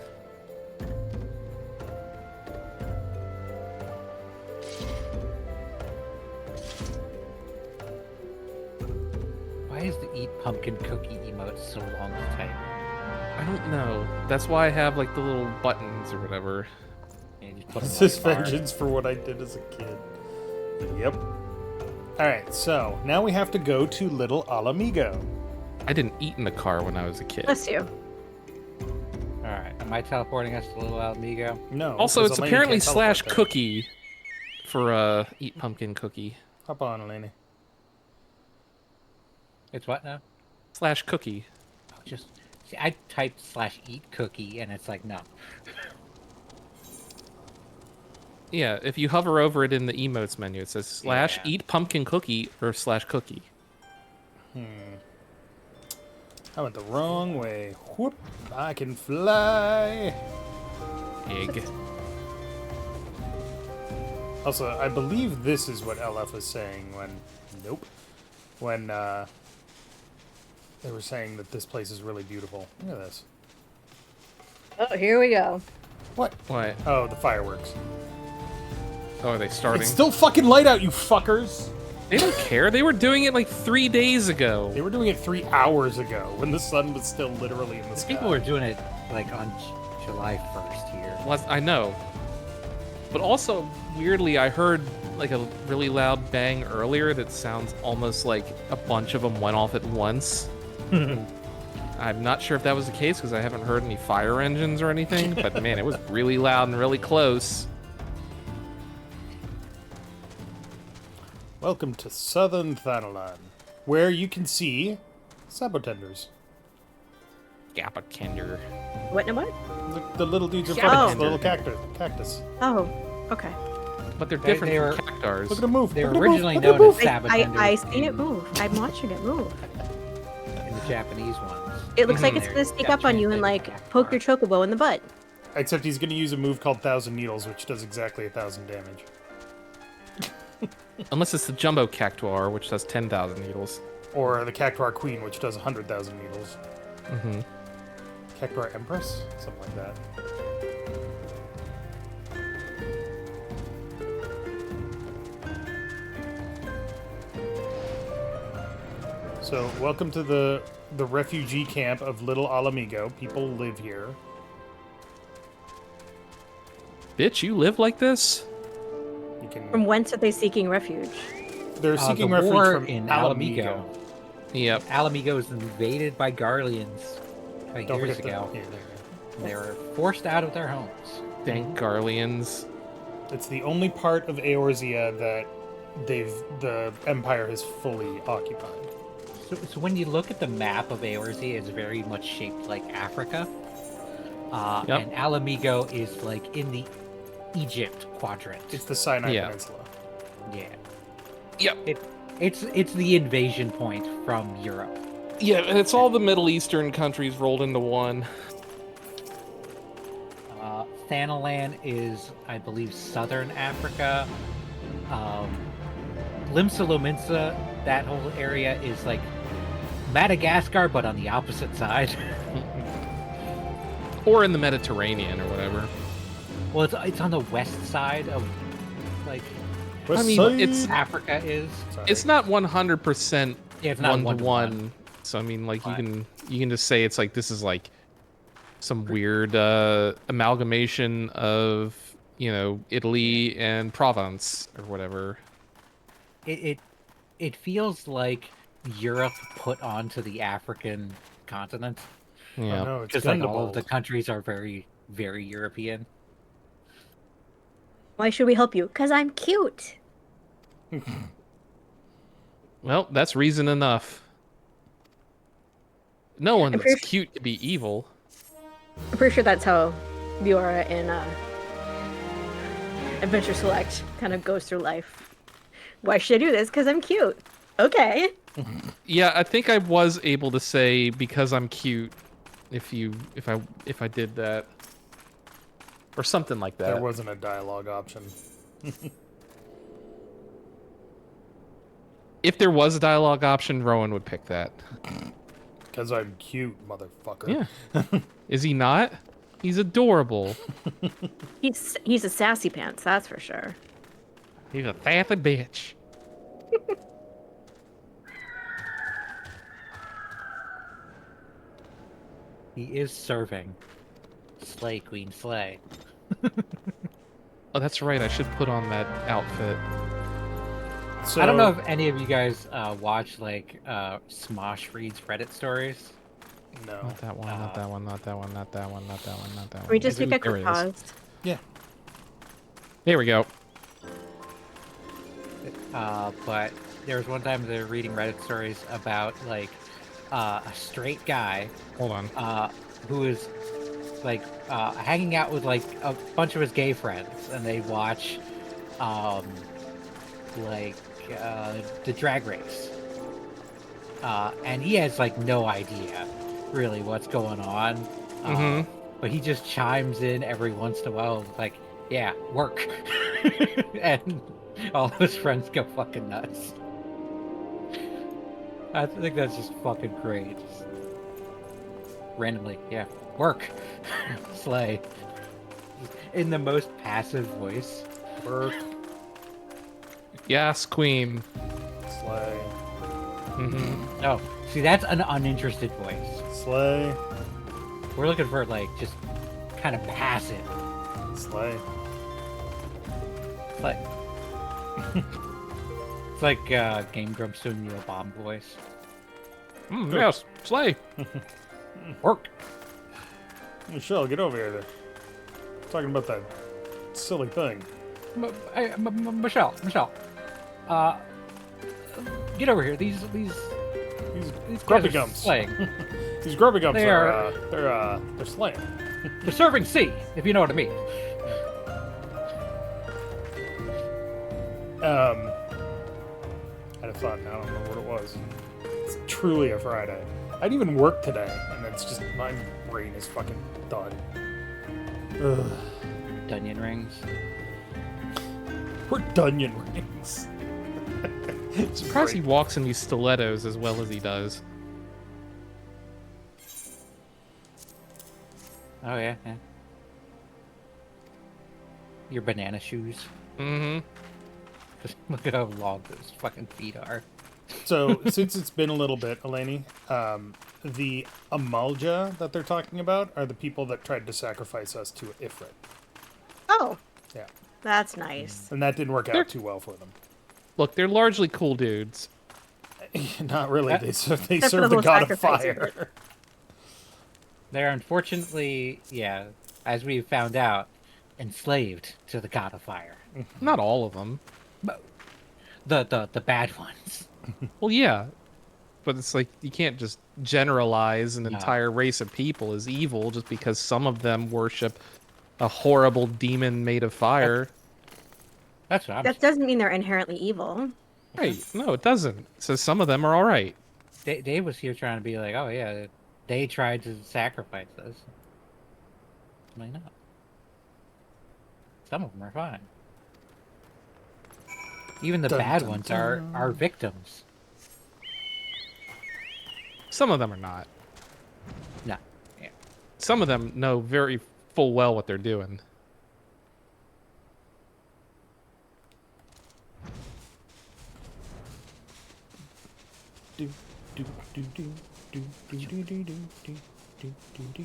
Why is the eat pumpkin cookie emote so long to type? I don't know. That's why I have like the little buttons or whatever. Yeah, just put 'em This on is the bar. vengeance for what I did as a kid. Yep. Alright, so now we have to go to Little Alamigo. I didn't eat in the car when I was a kid. Bless you. All right, am I teleporting us to Little Alamigo? No. Also, because it's Eleni apparently can't teleport slash there. cookie for eat pumpkin cookie. Hop on, Eleni. It's what now? Slash cookie. Oh, just see, I typed slash eat cookie, and it's like no. Yeah, if you hover over it in the emotes menu, it says slash Yeah. eat pumpkin cookie or slash cookie. I went the wrong way. Whoop! I can fly. Egg. Also, I believe this is what LF was saying when... Nope. When, they were saying that this place is really beautiful. Look at this. Oh, here we go. What? What? Oh, the fireworks. Oh, are they starting? It's still fucking light out, you fuckers! They don't care. They were doing it like 3 days ago. They were doing it 3 hours ago when the sun was still literally in the sky. People were doing it like on July 1st here. Well, I know. But also, weirdly, I heard like a really loud bang earlier that sounds almost like a bunch of them went off at once. I'm not sure if that was the case because I haven't heard any fire engines or anything, but man, it was really loud and really close. Welcome to Southern Thanalan, where you can see sabotenders. Gapakender. What and what? The little dudes in Yeah. front of us, Oh. the little cactus. Oh, okay. But they're They different were- from cactars. Look at them move. They were Look at 'em move. originally Look at 'em known as move. sabotenders I seen it in- move. I'm watching it move. in the Japanese ones. It looks like Mhm. it's gonna sneak up on you and like poke your chocobo in the butt. Except he's going to use a move called 1,000 Needles, which does exactly 1,000 damage. Unless it's the jumbo cactuar, which does 10,000 needles. Or the Cactuar Queen, which does 100,000 needles. Mm-hmm. Cactuar Empress? Something like that. So, welcome to the refugee camp of Little Alamigo. People live here. Bitch, you live like this? You can. From whence are they seeking refuge? They're seeking the refuge war from in Alamigo. Alamigo. Yep. Alamigo was invaded by Garleans Don't years forget ago. the, here, there. They were forced out of their homes. Thank Garleans. It's the only part of Eorzea that the Empire has fully occupied. So when you look at the map of Eorzea, it's very much shaped like Africa. Yep. And Alamigo is like in the Egypt quadrant. It's the Sinai Yeah. Peninsula. Yeah. Yep. It's the invasion point from Europe. Yeah, and it's all the Middle Eastern countries rolled into one. Thanalan is, I believe, southern Africa. Limsa Lominsa, that whole area is like Madagascar, but on the opposite side. Or in the Mediterranean or whatever. Well, it's on the west side of like West I mean, Side. it's- Africa is. Sorry. It's not 100% Yeah, it's not one to one. one. So I mean, like Right. you can just say it's like this is like some weird amalgamation of Italy and Provence or whatever. It feels like Europe put onto the African continent Yeah. Oh, no, it's because like all of Gundabald. the countries are very very European. Why should we help you? Because I'm cute. Well, that's reason enough. No one I'm that's pretty cute to be evil. I'm pretty sure that's how Viora in Adventure Select kind of goes through life. Why should I do this? Because I'm cute. Okay. Yeah, I think I was able to say because I'm cute if I did that. Or something like that. There wasn't a dialogue option. If there was a dialogue option, Rowan would pick that. Because I'm cute, motherfucker. Yeah. Is he not? He's adorable. He's a sassy pants, that's for sure. He's a sassy bitch. He is serving. Slay, Queen, slay. Oh, that's right. I should put on that outfit. So, I don't know if any of you guys watch like Smosh reads Reddit stories. No. Not that one. Not that one. Not that one. Not that one. Not that one. Not that one. Can we just There take a it quick is. pause? Yeah. Here we go. But there was one time they were reading Reddit stories about like a straight guy Hold on. who is like hanging out with like a bunch of his gay friends, and they watch like the drag race, and he has like no idea really what's going on. Mhm. But he just chimes in every once in a while, like, "Yeah, work," and all of his friends go fucking nuts. I think that's just fucking great. Just randomly, yeah, work, slay, just in the most passive voice. Work. Yes, Queen. Slay. Oh, see, that's an uninterested voice. Slay. We're looking for, like, just kind of passive. Slay. It's like... it's like Game Grumps doing your bomb voice. Yes, slay. Work. Michelle, get over here. There. Talking about that silly thing. Michelle, get over here. These grubby guys are gums. slaying. These grubby gums They they're slaying. They're serving C, if you know what I mean. I had a thought, and I don't remember what it was. It's truly a Friday. I didn't even work today, and it's just my brain is fucking done. Ugh. Dunyan rings. We're Dunyan rings. It's Surprised he great. walks in these stilettos as well as he does. Oh yeah. Your banana shoes. Mm-hmm. Look at how long those fucking feet are. So, since it's been a little bit, Eleni, the Amalja that they're talking about are the people that tried to sacrifice us to Ifrit. Oh, Yeah. that's nice. And that didn't work They're- out too well for them. Look, they're largely cool dudes. Not really. They serve Except for the the whole god of sacrificing fire. They're unfortunately, yeah, as we found out, enslaved to the god of fire. Not all of them. The bad ones. Well, yeah. But it's like, you can't just generalize an No. entire race of people as evil just because some of them worship a horrible demon made of fire. That's what I'm That doesn't mean they're inherently evil. Right. No, it doesn't. It says some of them are all right. Dave was here trying to be like, oh yeah, they tried to sacrifice us. I'm like, no. Some of them are fine. Even the Dun, bad dun, ones dun. are victims. Some of them are not. No. Yeah. Some of them know very full well what they're doing. Do, do, do, do, do, do, do, do, do, do, do, do, do.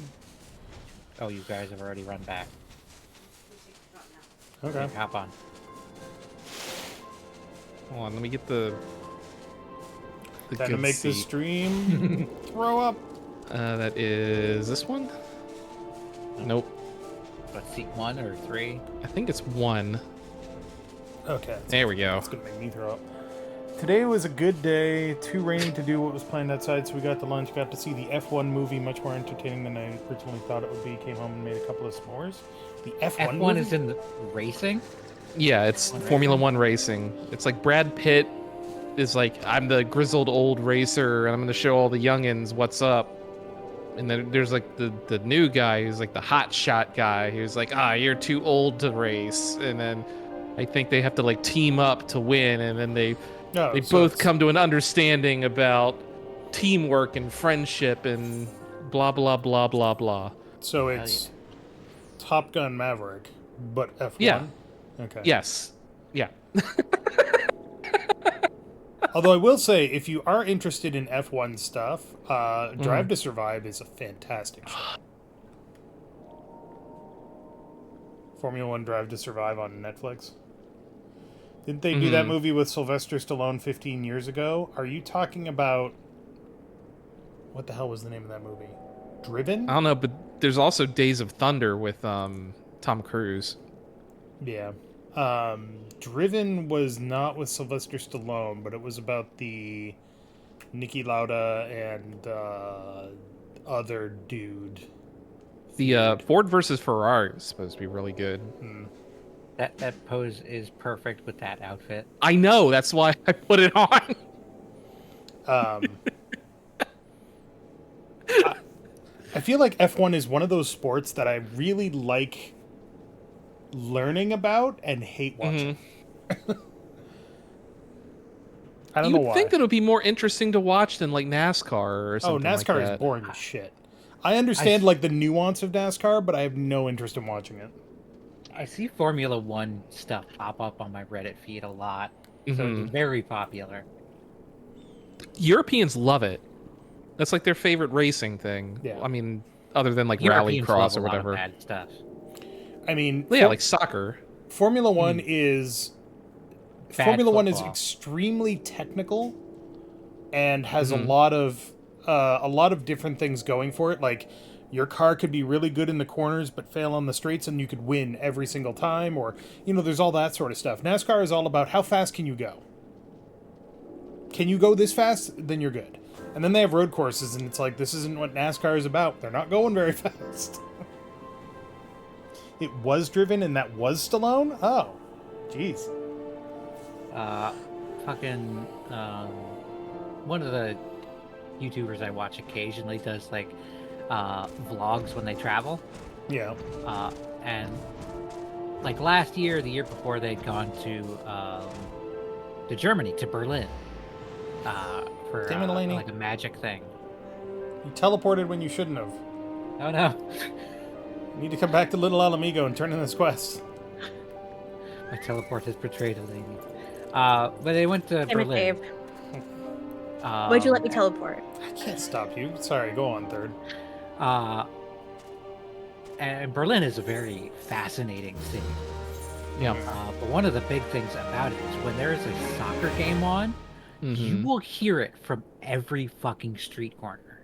Oh, you guys have already run back. Okay. Okay, hop on. Hold on, let me get the Time to good make this seat. stream throw up. That is this one? Nope. What, seat 1 or 3? I think it's 1. Okay. There we go. It's gonna make me throw up. Today was a good day. Too rainy to do what was planned outside, so we got to lunch. Got to see the F1 movie, much more entertaining than I originally thought it would be. Came home and made a couple of s'mores. The F1 F1 movie? is in the racing? Yeah, it's F1 Formula racing? One racing. It's like Brad Pitt is like, I'm the grizzled old racer, and I'm going to show all the youngins what's up. And then there's like the new guy who's like the hot shot guy who's like, you're too old to race. And then I think they have to like team up to win, and then they No, they so both it's- come to an understanding about teamwork and friendship and blah blah blah blah blah. So it's Top Gun Maverick, but F1? Yeah. Okay. Yes. Yeah. Although I will say, if you are interested in F1 stuff, Mm-hmm. Drive to Survive is a fantastic show. Formula One Drive to Survive on Netflix. Didn't they do that Mhm. movie with Sylvester Stallone 15 years ago? Are you talking about... What the hell was the name of that movie? Driven? I don't know, but there's also Days of Thunder with Tom Cruise. Yeah. Driven was not with Sylvester Stallone, but it was about the Niki Lauda and other dude. The Ford versus Ferrari is supposed to be really good. That pose is perfect with that outfit. I know, that's why I put it on. I feel like F1 is one of those sports that I really like learning about and hate watching. I don't You know would why. think that it would be more interesting to watch than like NASCAR or Oh, something like NASCAR that. is boring as shit. I understand like the nuance of NASCAR, but I have no interest in watching it. I see Formula One stuff pop up on my Reddit feed a lot, so Mhm. it's very popular. Europeans love it. That's like their favorite racing thing. Yeah. I mean, other than like Europeans rallycross love or a lot of whatever. bad stuff. I mean, Yeah, like soccer. Formula One is Bad Formula One is football. extremely technical and has Mhm. a lot of different things going for it. Like your car could be really good in the corners but fail on the straights, and you could win every single time. Or there's all that sort of stuff. NASCAR is all about how fast can you go. Can you go this fast? Then you're good. And then they have road courses, and it's like, this isn't what NASCAR is about. They're not going very fast. It was driven, and that was Stallone? Oh, jeez. Fucking one of the YouTubers I watch occasionally does like vlogs when they travel. Yeah. And like last year, the year before, they'd gone to Germany, to Berlin, for Damn it, Eleni. like a magic thing. You teleported when you shouldn't have. Oh no, You need to come back to Little Alamigo and turn in this quest. my teleport has betrayed a lady. But they went to Damn it, Berlin. Dave. Why'd you let me Um, teleport? I can't stop you. Sorry, go on, third. And Berlin is a very fascinating city. Yeah. But one of the big things about it is when there is a soccer game on, you Mhm. will hear it from every fucking street corner.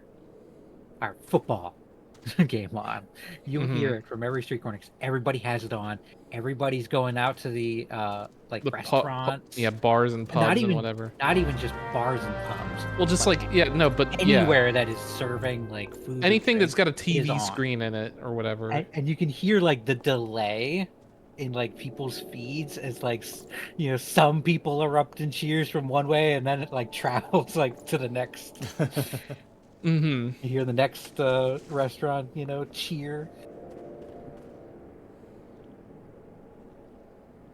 Or football game on. You'll hear it from every street corner 'cause everybody has it on. Everybody's going out to the like The restaurants. yeah, bars and pubs not and even whatever. not even just bars and pubs. Well, just but like yeah. anywhere that is serving like food. and Anything that's drink got a TV is on. screen in it or whatever. And you can hear like the delay in like people's feeds as like some people erupt in cheers from one way and then it like travels like to the next. Mm-hmm. You hear the next restaurant cheer.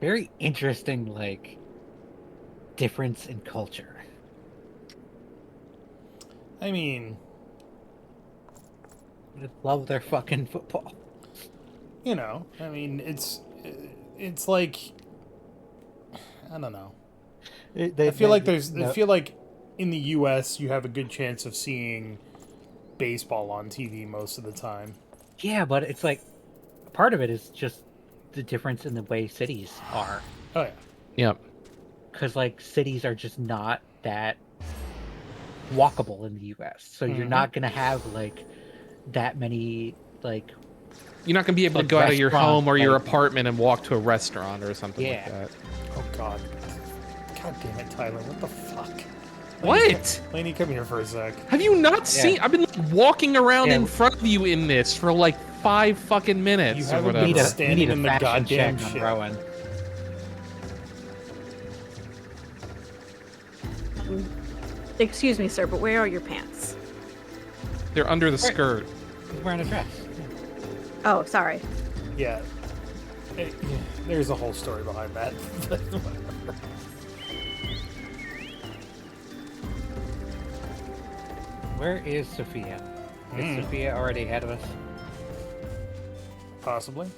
Very interesting like difference in culture. I mean, I love their fucking football. I mean, it's like, I don't know. I feel like in the U.S. you have a good chance of seeing baseball on TV most of the time. Yeah, but it's like part of it is just the difference in the way cities are. Oh yeah. Yep. Because like cities are just not that walkable in the U.S. So you're not gonna have like that many like. You're not gonna be able to Like go out of your restaurant, home or your like- apartment and walk to a restaurant or something like Yeah. that. Oh God. God damn it, Tyler. What the fuck? What? Laney, come here for a sec. Have you not seen? I've been like, walking around Yeah. in front of you in this for like 5 fucking minutes You or haven't whatever. been We standing need a in the fashion goddamn check on shit. Rowan. Excuse me, sir, but where are your pants? They're under the skirt. He's wearing a dress. Oh, sorry. Yeah. There's a whole story behind that. Whatever. Where is Sophia? Is Sophia already ahead of us? Possibly.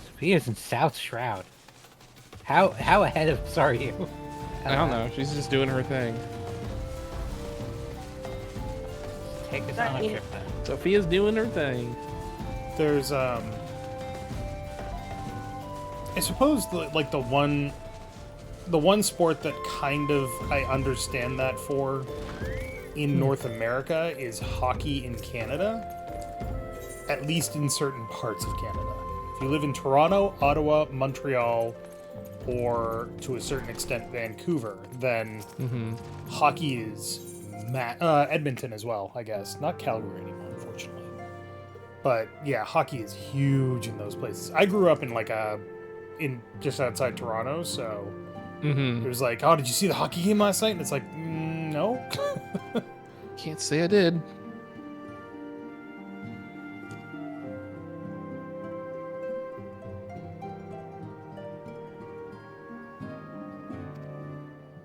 Sophia's in South Shroud. How ahead of us are you? I don't know. She's just doing her thing. Take us on a trip then. Sophia's doing her thing. There's I suppose the one sport that kind of I understand that for in North America is hockey in Canada. At least in certain parts of Canada. If you live in Toronto, Ottawa, Montreal, or to a certain extent Vancouver, then hockey is Edmonton as well, I guess. Not Calgary anymore, unfortunately. But yeah, hockey is huge in those places. I grew up in just outside Toronto, so it was like, oh, did you see the hockey game last night? And it's like, no. Can't say I did.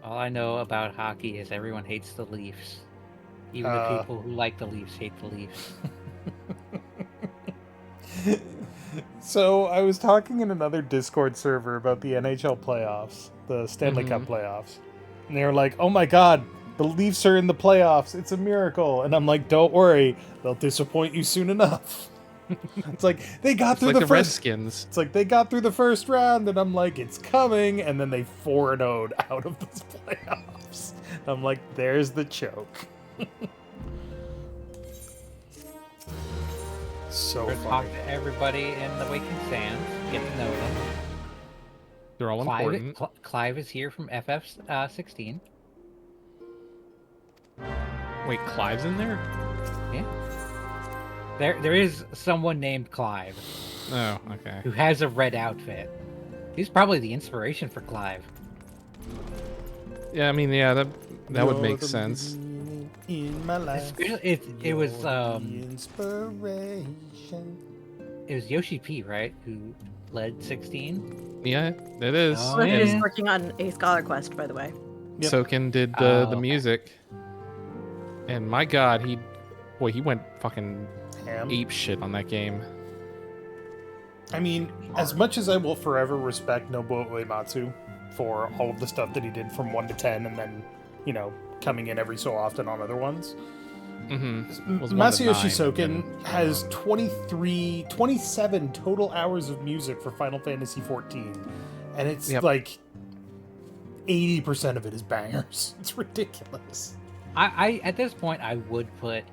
All I know about hockey is everyone hates the Leafs. Even the people who like the Leafs hate the Leafs. So I was talking in another Discord server about the NHL playoffs, the Stanley Cup playoffs. And they were like, oh my god, the Leafs are in the playoffs. It's a miracle. And I'm like, don't worry, they'll disappoint you soon enough. It's like, they got It's through like the the first... Redskins. It's like, they got through the first round, and I'm like, it's coming. And then they 4-0'd out of those playoffs. I'm like, there's the choke. So We're talk funny. to everybody in the Waking Sands, get to know them. They're all important. Clive is here from FF16. Wait, Clive's in there? Yeah. There is someone named Clive Oh, okay. who has a red outfit. He's probably the inspiration for Clive. Yeah, I mean, yeah, that would You're make the sense. meaning in my life. It was You're the inspiration. it was Yoshi P, right, who led 16. Yeah, it is. Oh, Look, yeah. is working on a scholar quest, by the way. Yep. Soken did Oh, the okay. music, and my god, he went fucking Ham. ape shit on that game. I mean, as much as I will forever respect Nobuo Uematsu for all of the stuff that he did from 1 to 10 and then, you know, coming in every so often on other ones, Mm-hmm. Masayoshi Soken has 27 total hours of music for Final Fantasy XIV, and it's like 80% of it is bangers. It's ridiculous. I at this point I would put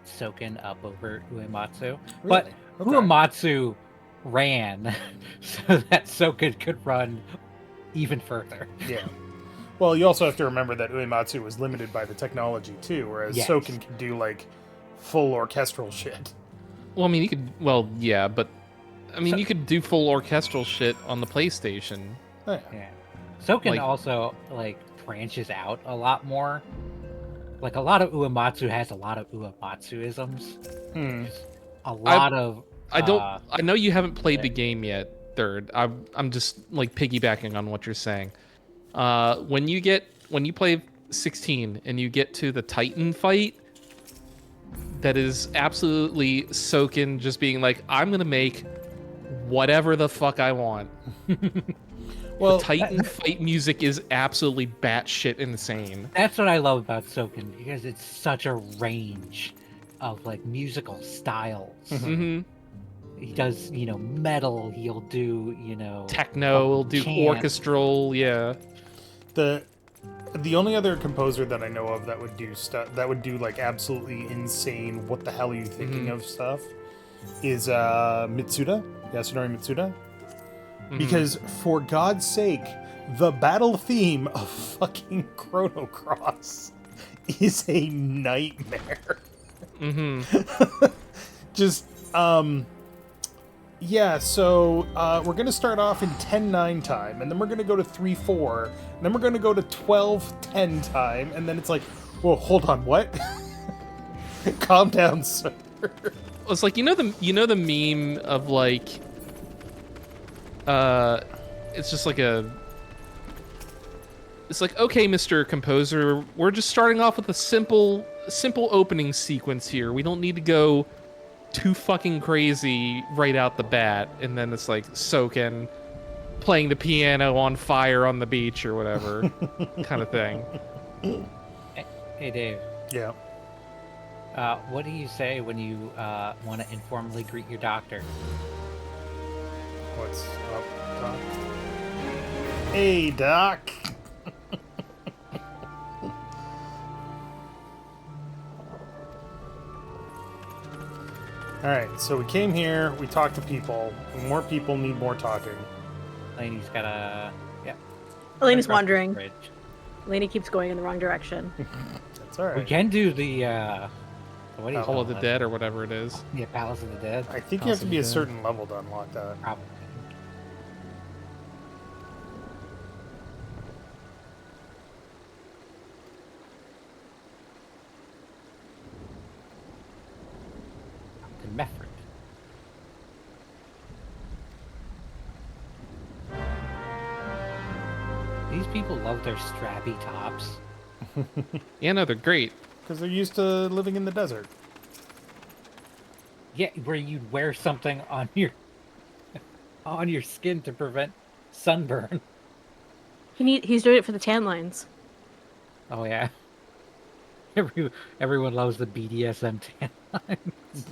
Soken up over Uematsu, but Okay. Uematsu ran so that Soken could run even further. Yeah. Well, you also have to remember that Uematsu was limited by the technology too, whereas Yes. Soken can do like full orchestral shit. Well, I mean, you could. Well, yeah, but I mean, you could do full orchestral shit on the PlayStation. Oh, yeah. Yeah. Soken Like- also like branches out a lot more. Like a lot of Uematsu has a lot of Uematsu-isms. Hmm. A lot of I don't. uh, I know you haven't played the yeah. game yet, Third. I'm just like piggybacking on what you're saying. When you play 16 and you get to the Titan fight, that is absolutely Soken just being like, I'm gonna make whatever the fuck I want. Well, The Titan fight music is absolutely batshit insane. That's what I love about Soken because it's such a range of like musical styles. Mm-hmm. He does, metal. He'll do, Techno, will do chant. orchestral, yeah. the only other composer that I know of that would do stuff that would do like absolutely insane what the hell are you thinking of stuff is Yasunori Mitsuda. Because for God's sake, the battle theme of fucking Chrono Cross is a nightmare. Just yeah, so we're going to start off in 10-9 time, and then we're going to go to 3-4, and then we're going to go to 12-10 time, and then it's like, whoa, hold on, what? Calm down, sir. It's like, you know the meme of like it's just like it's like, okay, Mr. Composer, we're just starting off with a simple opening sequence here. We don't need to go too fucking crazy right out the bat. And then it's like Soken playing the piano on fire on the beach or whatever kind of thing. Hey, Dave. Yeah. What do you say when you want to informally greet your doctor? What's up, Doc? Hey, Doc. Alright, so we came here, we talked to people. More people need more talking. Lainey's got a Elena's across the wandering. bridge. Elena keeps going in the wrong direction. That's We alright. can do the what do you Hall call of the it? Dead or whatever it is. Yeah, Palace of the Dead. I think you have to be a certain level to unlock that. Probably. The Mefford. These people love their strappy tops. Yeah, no, they're great. Because they're used to living in the desert. Yeah, where you'd wear something on your on your skin to prevent sunburn. He's doing it for the tan lines. Oh yeah. Everyone loves the BDSM tan lines.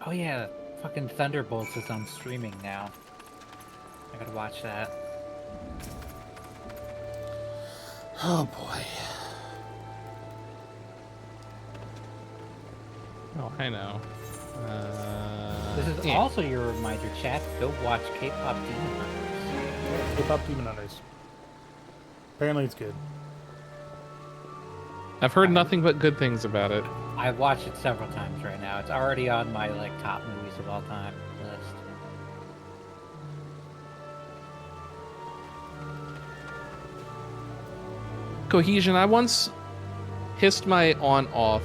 Oh yeah, fucking Thunderbolts is on streaming now. I gotta watch that. Oh boy. Oh, I know. This is Yeah. also your reminder, chat. Go watch K-pop Demon Hunters. K-pop Demon Hunters. Apparently it's good. I've heard nothing but good things about it. I've watched it several times right now. It's already on my like top movies of all time list. Cohesion, I once hissed my aunt off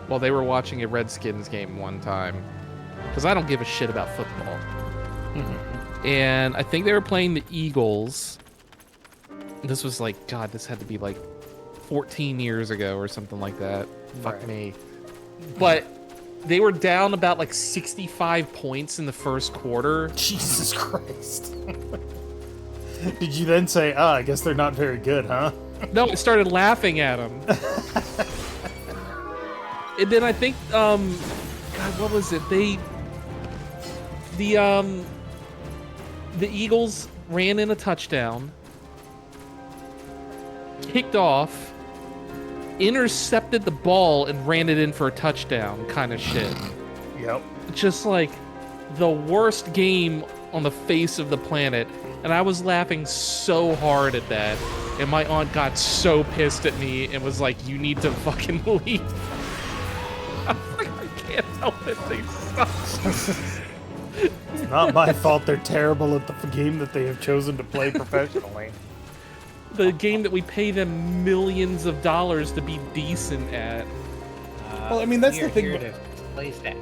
while they were watching a Redskins game one time. Because I don't give a shit about football. And I think they were playing the Eagles. This was like, God, this had to be like 14 years ago or something like that. Fuck Right. me. But they were down about like 65 points in the first quarter. Jesus Christ. Did you then say, I guess they're not very good, huh? No, I started laughing at them. And then I think, God, what was it? The Eagles ran in a touchdown, kicked off, intercepted the ball, and ran it in for a touchdown kind of shit. Yep. Just like the worst game on the face of the planet. And I was laughing so hard at that. And my aunt got so pissed at me and was like, you need to fucking leave. I was like, I can't help it. They suck. It's not my fault they're terrible at the game that they have chosen to play professionally. The game that we pay them millions of dollars to be decent at. Well, I mean, that's the thing Here about- to play stats.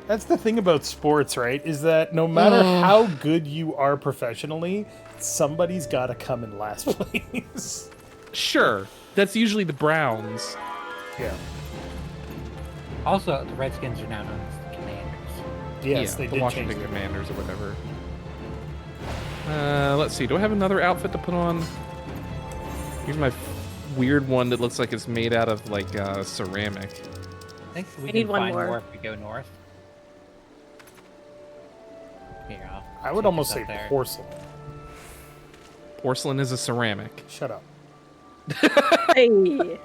That's the thing about sports, right? Is that no matter how good you are professionally, somebody's got to come in last place. Sure, that's usually the Browns. Yeah. Also, the Redskins are now known as the Commanders. Yes, Yeah, they the did Washington change it. Commanders or whatever. Let's see. Do I have another outfit to put on? Here's my weird one that looks like it's made out of like ceramic. I think we I can need one find more. more if we go north. Here, I would check almost this say out there. porcelain. Porcelain is a ceramic. Shut up. Hey.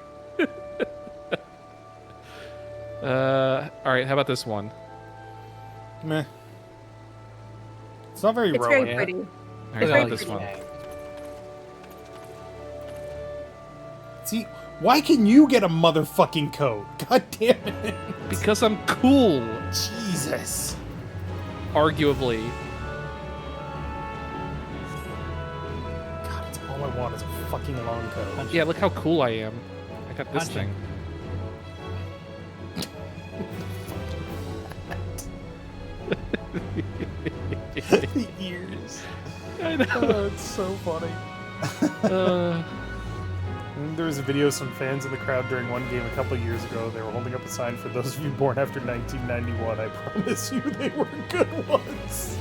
All right. How about this one? Meh. It's not very It's Rowan. very pretty. All right, It's how very about this pretty. one? See, why can you get a motherfucking coat? God damn it. Because I'm cool, Jesus. arguably. God, it's all I want is a fucking long coat. Yeah, look how cool I am. I got this Punch thing. The ears. I know. Oh, it's so funny. There was a video of some fans in the crowd during one game a couple years ago. They were holding up a sign for those of you born after 1991. I promise you they were good ones.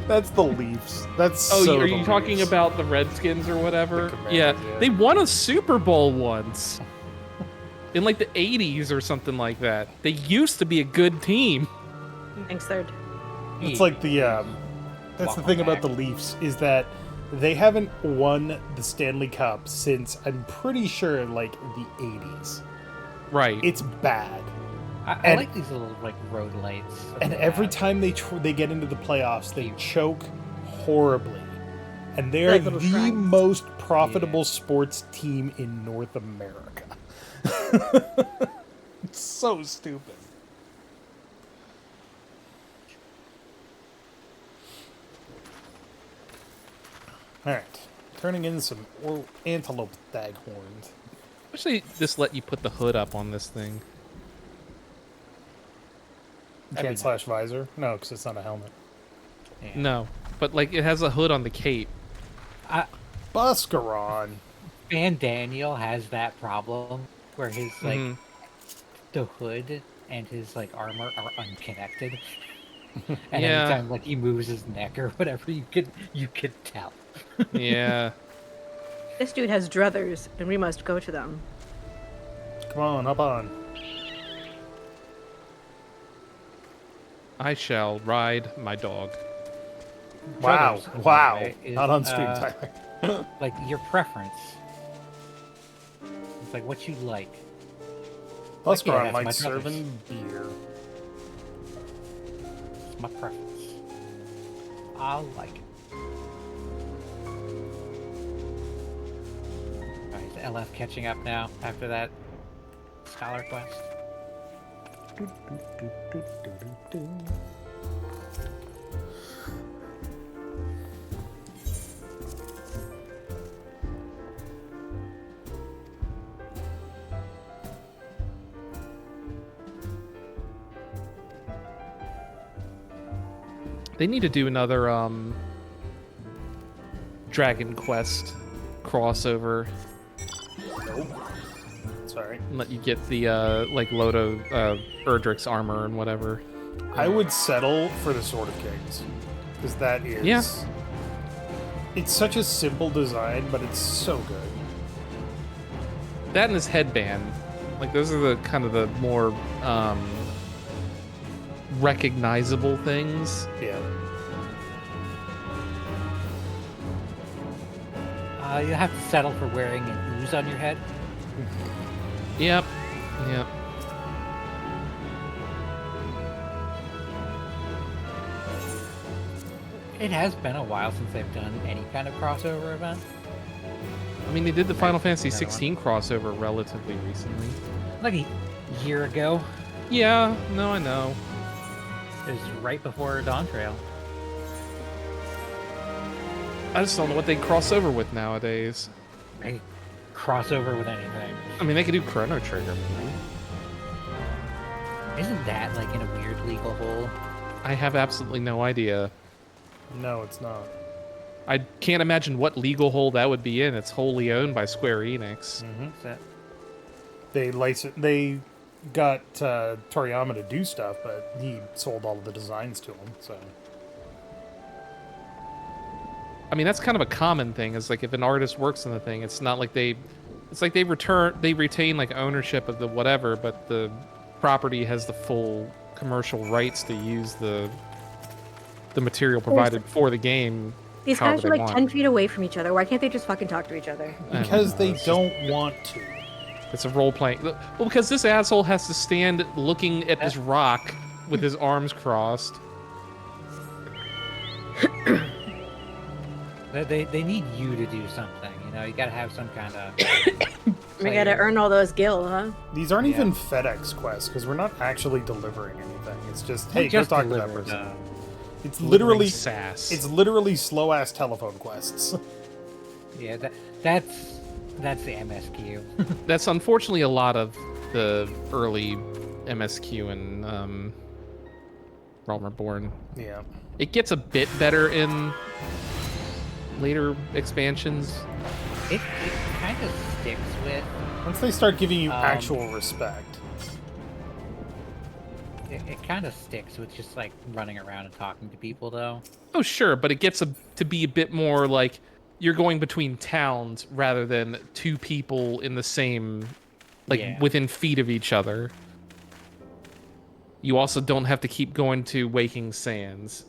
That's the Leafs. That's Oh, so are the you talking Leafs. about the Redskins or whatever? The Yeah, Commanders, yeah. they won a Super Bowl once. In like the 80s or something like that. They used to be a good team. Thanks, third. It's like the that's the thing about the Leafs is that they haven't won the Stanley Cup since I'm pretty sure like the 80s. Right. It's bad. I and- like these little like road lights. that And they every have. time they get into the playoffs, they choke horribly. And they're Like little the shrines. most profitable sports team in North America. It's so stupid. Alright. Turning in some antelope staghorns. Actually, just let you put the hood up on this thing. You That'd can't be slash visor? No, because it's not a helmet. Yeah. No, but like it has a hood on the cape. Buscaron. Van Daniel has that problem where his like hmm the hood and his like armor are unconnected, and Yeah, anytime like he moves his neck or whatever, you could tell. yeah. This dude has druthers, and we must go to them. Come on, hop on. I shall ride my dog. Wow, Druthers, by the wow. way, is, Not on stream, Tyler. like your preference. It's like what you like. Buscaron that's my likes preference. serving beer. It's my preference. I like it. Alright, is LF catching up now after that scholar quest? They need to do another Dragon Quest crossover Nope. Sorry. and let you get the like Lodo Erdrick's armor and whatever. I would settle for the Sword of Kings. Because that is... Yeah. It's such a simple design, but it's so good. That and his headband. Like those are the kind of the more recognizable things. Yeah. You have to settle for wearing an ooze on your head. Yep. Yep. It has been a while since they've done any kind of crossover event. I mean, they did the Final Fantasy another one. 16 crossover relatively recently. Like a year ago. Yeah, no, I know. It was right before Dawn Trail. I just don't know what they cross over with nowadays. They crossover with anything. I mean, they could do Chrono Trigger. Maybe. Isn't that like in a weird legal hole? I have absolutely no idea. No, it's not. I can't imagine what legal hole that would be in. It's wholly owned by Square Enix. Mm-hmm. Is that They got Toriyama to do stuff, but he sold all of the designs to him, so... I mean, that's kind of a common thing. Is like if an artist works on the thing, it's not like it's like they retain like ownership of the whatever, but the property has the full commercial rights to use the material provided for the game. These however guys are they like want. 10 feet away from each other. Why can't they just fucking talk to each other? I don't Because know, they it's just- don't want to. It's a role playing. Well, because this asshole has to stand looking at this rock with his arms crossed. they need you to do something? You know, you gotta have some kind of. We gotta earn all those gil, huh? These aren't Yeah. even FedEx quests, because we're not actually delivering anything. It's just, hey, go talk to that person. It's literally... sass. It's literally slow-ass telephone quests. Yeah, that's the MSQ. That's unfortunately a lot of the early MSQ and Realm Reborn. Yeah. It gets a bit better in later expansions. It kind of sticks with. Once they start giving you Um, actual respect. It kind of sticks with just like running around and talking to people, though. Oh, sure, but it gets to be a bit more like you're going between towns rather than two people in the same, like Yeah. within feet of each other. You also don't have to keep going to Waking Sands.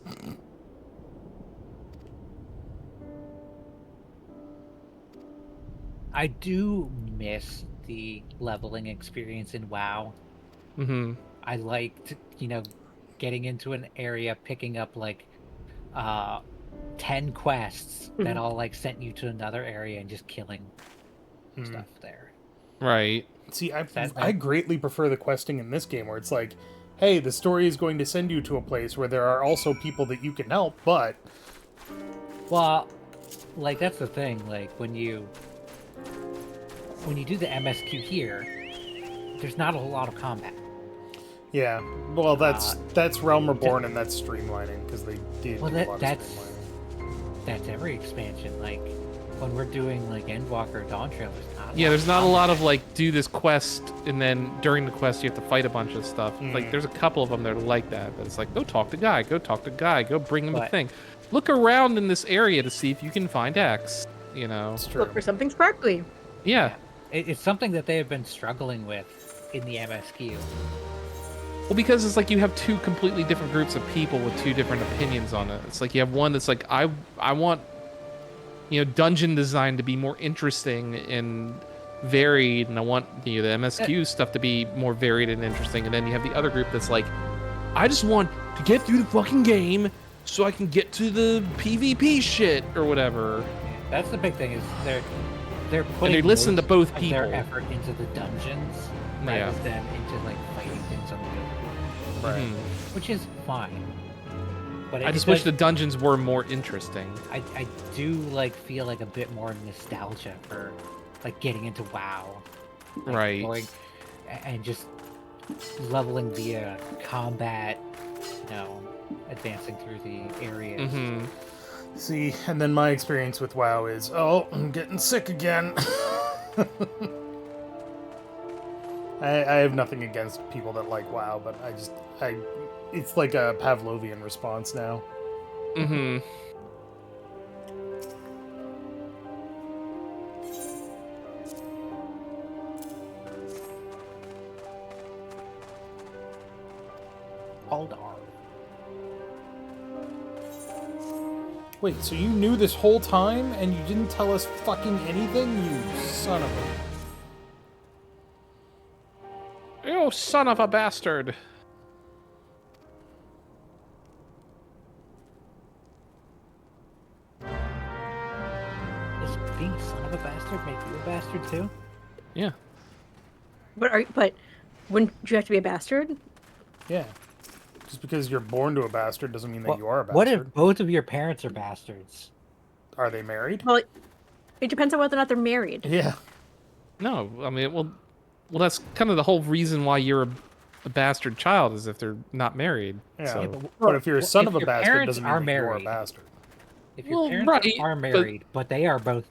I do miss the leveling experience in WoW. Mm-hmm. I liked, getting into an area, picking up like 10 quests that Mhm. all like sent you to another area and just killing Hmm. stuff there. Right. See, That- I greatly prefer the questing in this game, where it's like, hey, the story is going to send you to a place where there are also people that you can help, but... Well, like that's the thing. Like when you do the MSQ here, there's not a whole lot of combat. Yeah. Well, that's Realm Reborn, and that's streamlining because they did Well, do a lot of that's streamlining. that's every expansion. Like when we're doing like Endwalker, Dawn Trail, There's not a lot of like do this quest and then during the quest you have to fight a bunch of stuff. Like there's a couple of them that are like that. But it's like go talk to guy, go talk to guy, go bring him a thing. Look around in this area to see if you can find X. You know. It's true. Look for something sparkly. Yeah. It's something that they have been struggling with in the MSQ. Well, because it's like you have two completely different groups of people with two different opinions on it. It's like you have one that's like I want dungeon design to be more interesting and varied, and I want the MSQ stuff to be more varied and interesting. And then you have the other group that's like, I just want to get through the fucking game so I can get to the PvP shit or whatever. That's the big thing is they're putting And they listen to both of people. their effort into the dungeons rather than into like fighting things on the go, Right. which is fine. But I just wish the dungeons were more interesting. I do like feel like a bit more nostalgia for like getting into WoW, like, Right. going and just leveling via combat, advancing through the areas. Mm-hmm. See, and then my experience with WoW is, I'm getting sick again. I have nothing against people that like WoW, but it's like a Pavlovian response now. Mm-hmm. Aldar. Wait, so you knew this whole time and you didn't tell us fucking anything? You son of a... You son of a bastard. Does being son of a bastard make you a bastard too? Yeah. But wouldn't you have to be a bastard? Yeah. Just because you're born to a bastard doesn't mean that you are a bastard. What if both of your parents are bastards? Are they married? Well, it depends on whether or not they're married. Yeah. No, I mean, well, that's kind of the whole reason why you're a bastard child is if they're not married. Yeah. So. But if you're a son if of a your bastard, parents doesn't are mean that you're a married, bastard. If your Well, parents right, are married, but they are both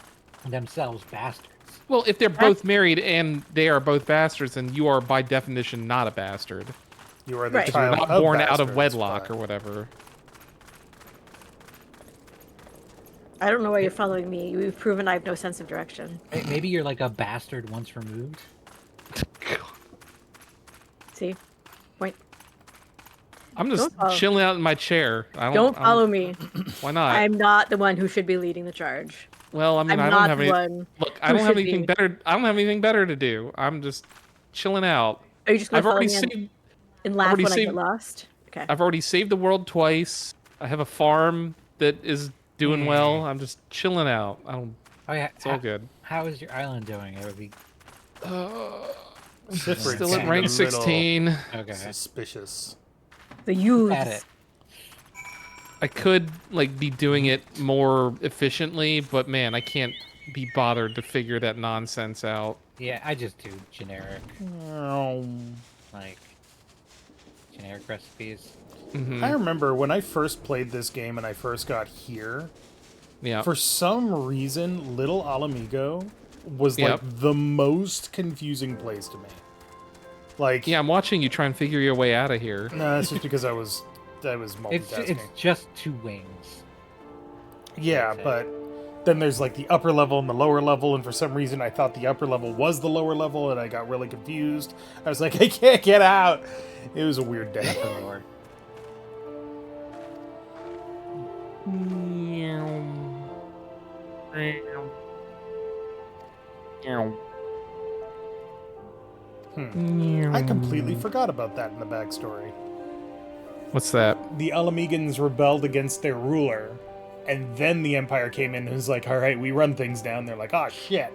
themselves bastards. Well, if they're both married and they are both bastards, then you are by definition not a bastard. You are the Right. You're child not of born out bastards, of wedlock but- or whatever. I don't know why you're following me. You've proven I have no sense of direction. Maybe you're like a bastard once removed. See? Point. I'm just Don't follow- chilling out in my chair. Don't follow me. Why not? I'm not the one who should be leading the charge. Well, I mean, I'm I don't not have the any. one Look, I who don't have should anything be. better. I don't have anything better to do. I'm just chilling out. Are you just going I've to follow already me saved. and laugh already when I saved- get lost? Okay. I've already saved the world twice. I have a farm that is doing well. I'm just chilling out. I don't. Oh yeah, It's all good. How is your island doing? It would be Sifrid's Still at seemed rank a little 16. okay. Suspicious. The youths. At it. I could like be doing it more efficiently, but man, I can't be bothered to figure that nonsense out. Yeah, I just do generic, like generic recipes. Hmm. I remember when I first played this game and I first got here, Yeah. for some reason, Little Alamigo was like Yep. the most confusing place to me. Like, Yeah, I'm watching you try and figure your way out of here. no, that's just because I was multitasking. It's just two wings. Yeah, That's it. but then there's like the upper level and the lower level, and for some reason I thought the upper level was the lower level, and I got really confused. I was like, I can't get out. It was a weird day. Lord. I completely forgot about that in the backstory. What's that? The Alamegans rebelled against their ruler, and then the Empire came in and was like, all right, we run things down. They're like, oh, shit.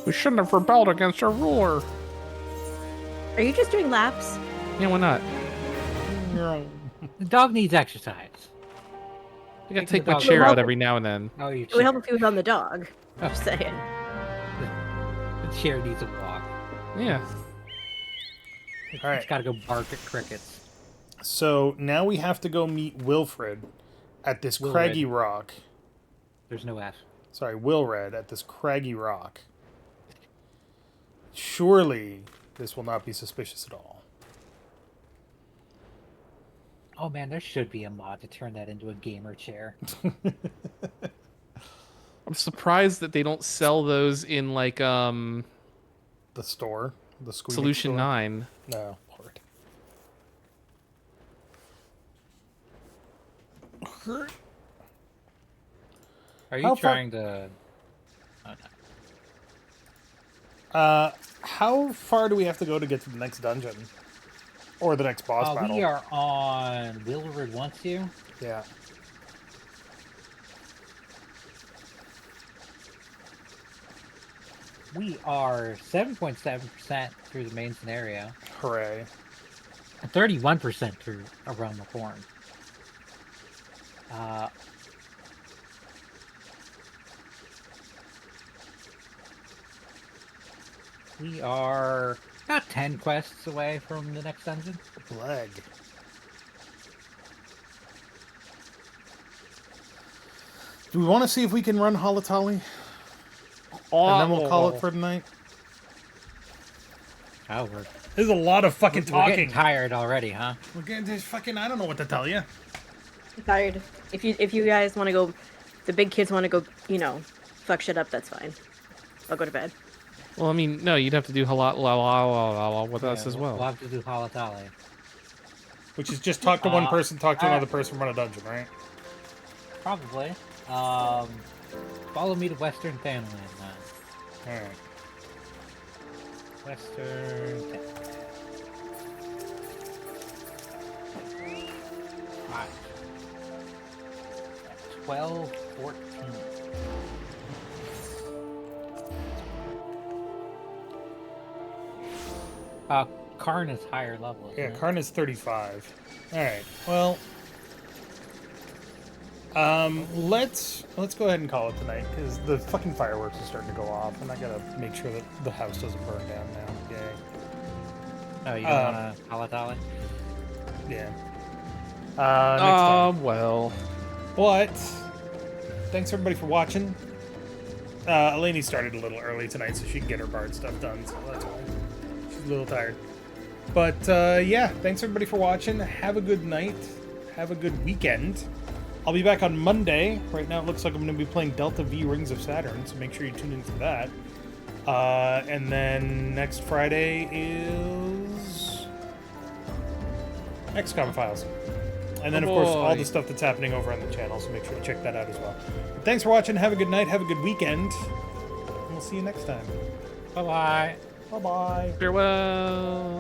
We shouldn't have rebelled against our ruler. Are you just doing laps? Yeah, why not? The dog needs exercise. I gotta Taking take the my dog- chair out every now and then. Oh, you. It would help if he was on the dog. Just saying. The chair needs a walk. Yeah. All right. It's got to go bark at crickets. So now we have to go meet Wilfred at this Wilred. craggy rock. There's no F. Sorry, Wilred at this craggy rock. Surely this will not be suspicious at all. Oh man, there should be a mod to turn that into a gamer chair. I'm surprised that they don't sell those in like The store, the Squeamish Solution store. 9. No, Lord. Are you How far- trying to? Oh, no. How far do we have to go to get to the next dungeon? Or the next boss battle? We are on Wilfred Wants You. Yeah. We are 7.7% through the main scenario, Hooray. and 31% through Around the Horn. We are about 10 quests away from the next dungeon. Leg. Do we want to see if we can run Halatali? And then we'll call it for tonight? Oh, There's a lot of fucking we're getting talking. tired already, huh? We're getting this fucking, I don't know what to tell you. I'm tired. If you guys want to go, the big kids want to go, fuck shit up, that's fine. I'll go to bed. Well, I mean, no, you'd have to do halal with us as well. We'll have to do Halatali. Which is just talk to one person, talk to another person, run a dungeon, right? Probably. Follow me to Western Family then. Alright. Western Family. Alright. 12, 14. Karn is higher level. Yeah, isn't it? Karn is 35. Alright, well... let's go ahead and call it tonight, because the fucking fireworks are starting to go off, and I gotta make sure that the house doesn't burn down now. Yay. Oh, you don't want to Halatali? Yeah. Next time. Well. But, thanks everybody for watching. Eleni started a little early tonight, so she can get her bard stuff done, so that's why. She's a little tired. But, yeah, thanks everybody for watching. Have a good night. Have a good weekend. I'll be back on Monday. Right now it looks like I'm going to be playing Delta V Rings of Saturn, so make sure you tune in for that. And then next Friday is XCOM Files. And then, of course, all the stuff that's happening over on the channel, so make sure to check that out as well. But thanks for watching. Have a good night. Have a good weekend. And we'll see you next time. Bye-bye. Bye-bye. Farewell.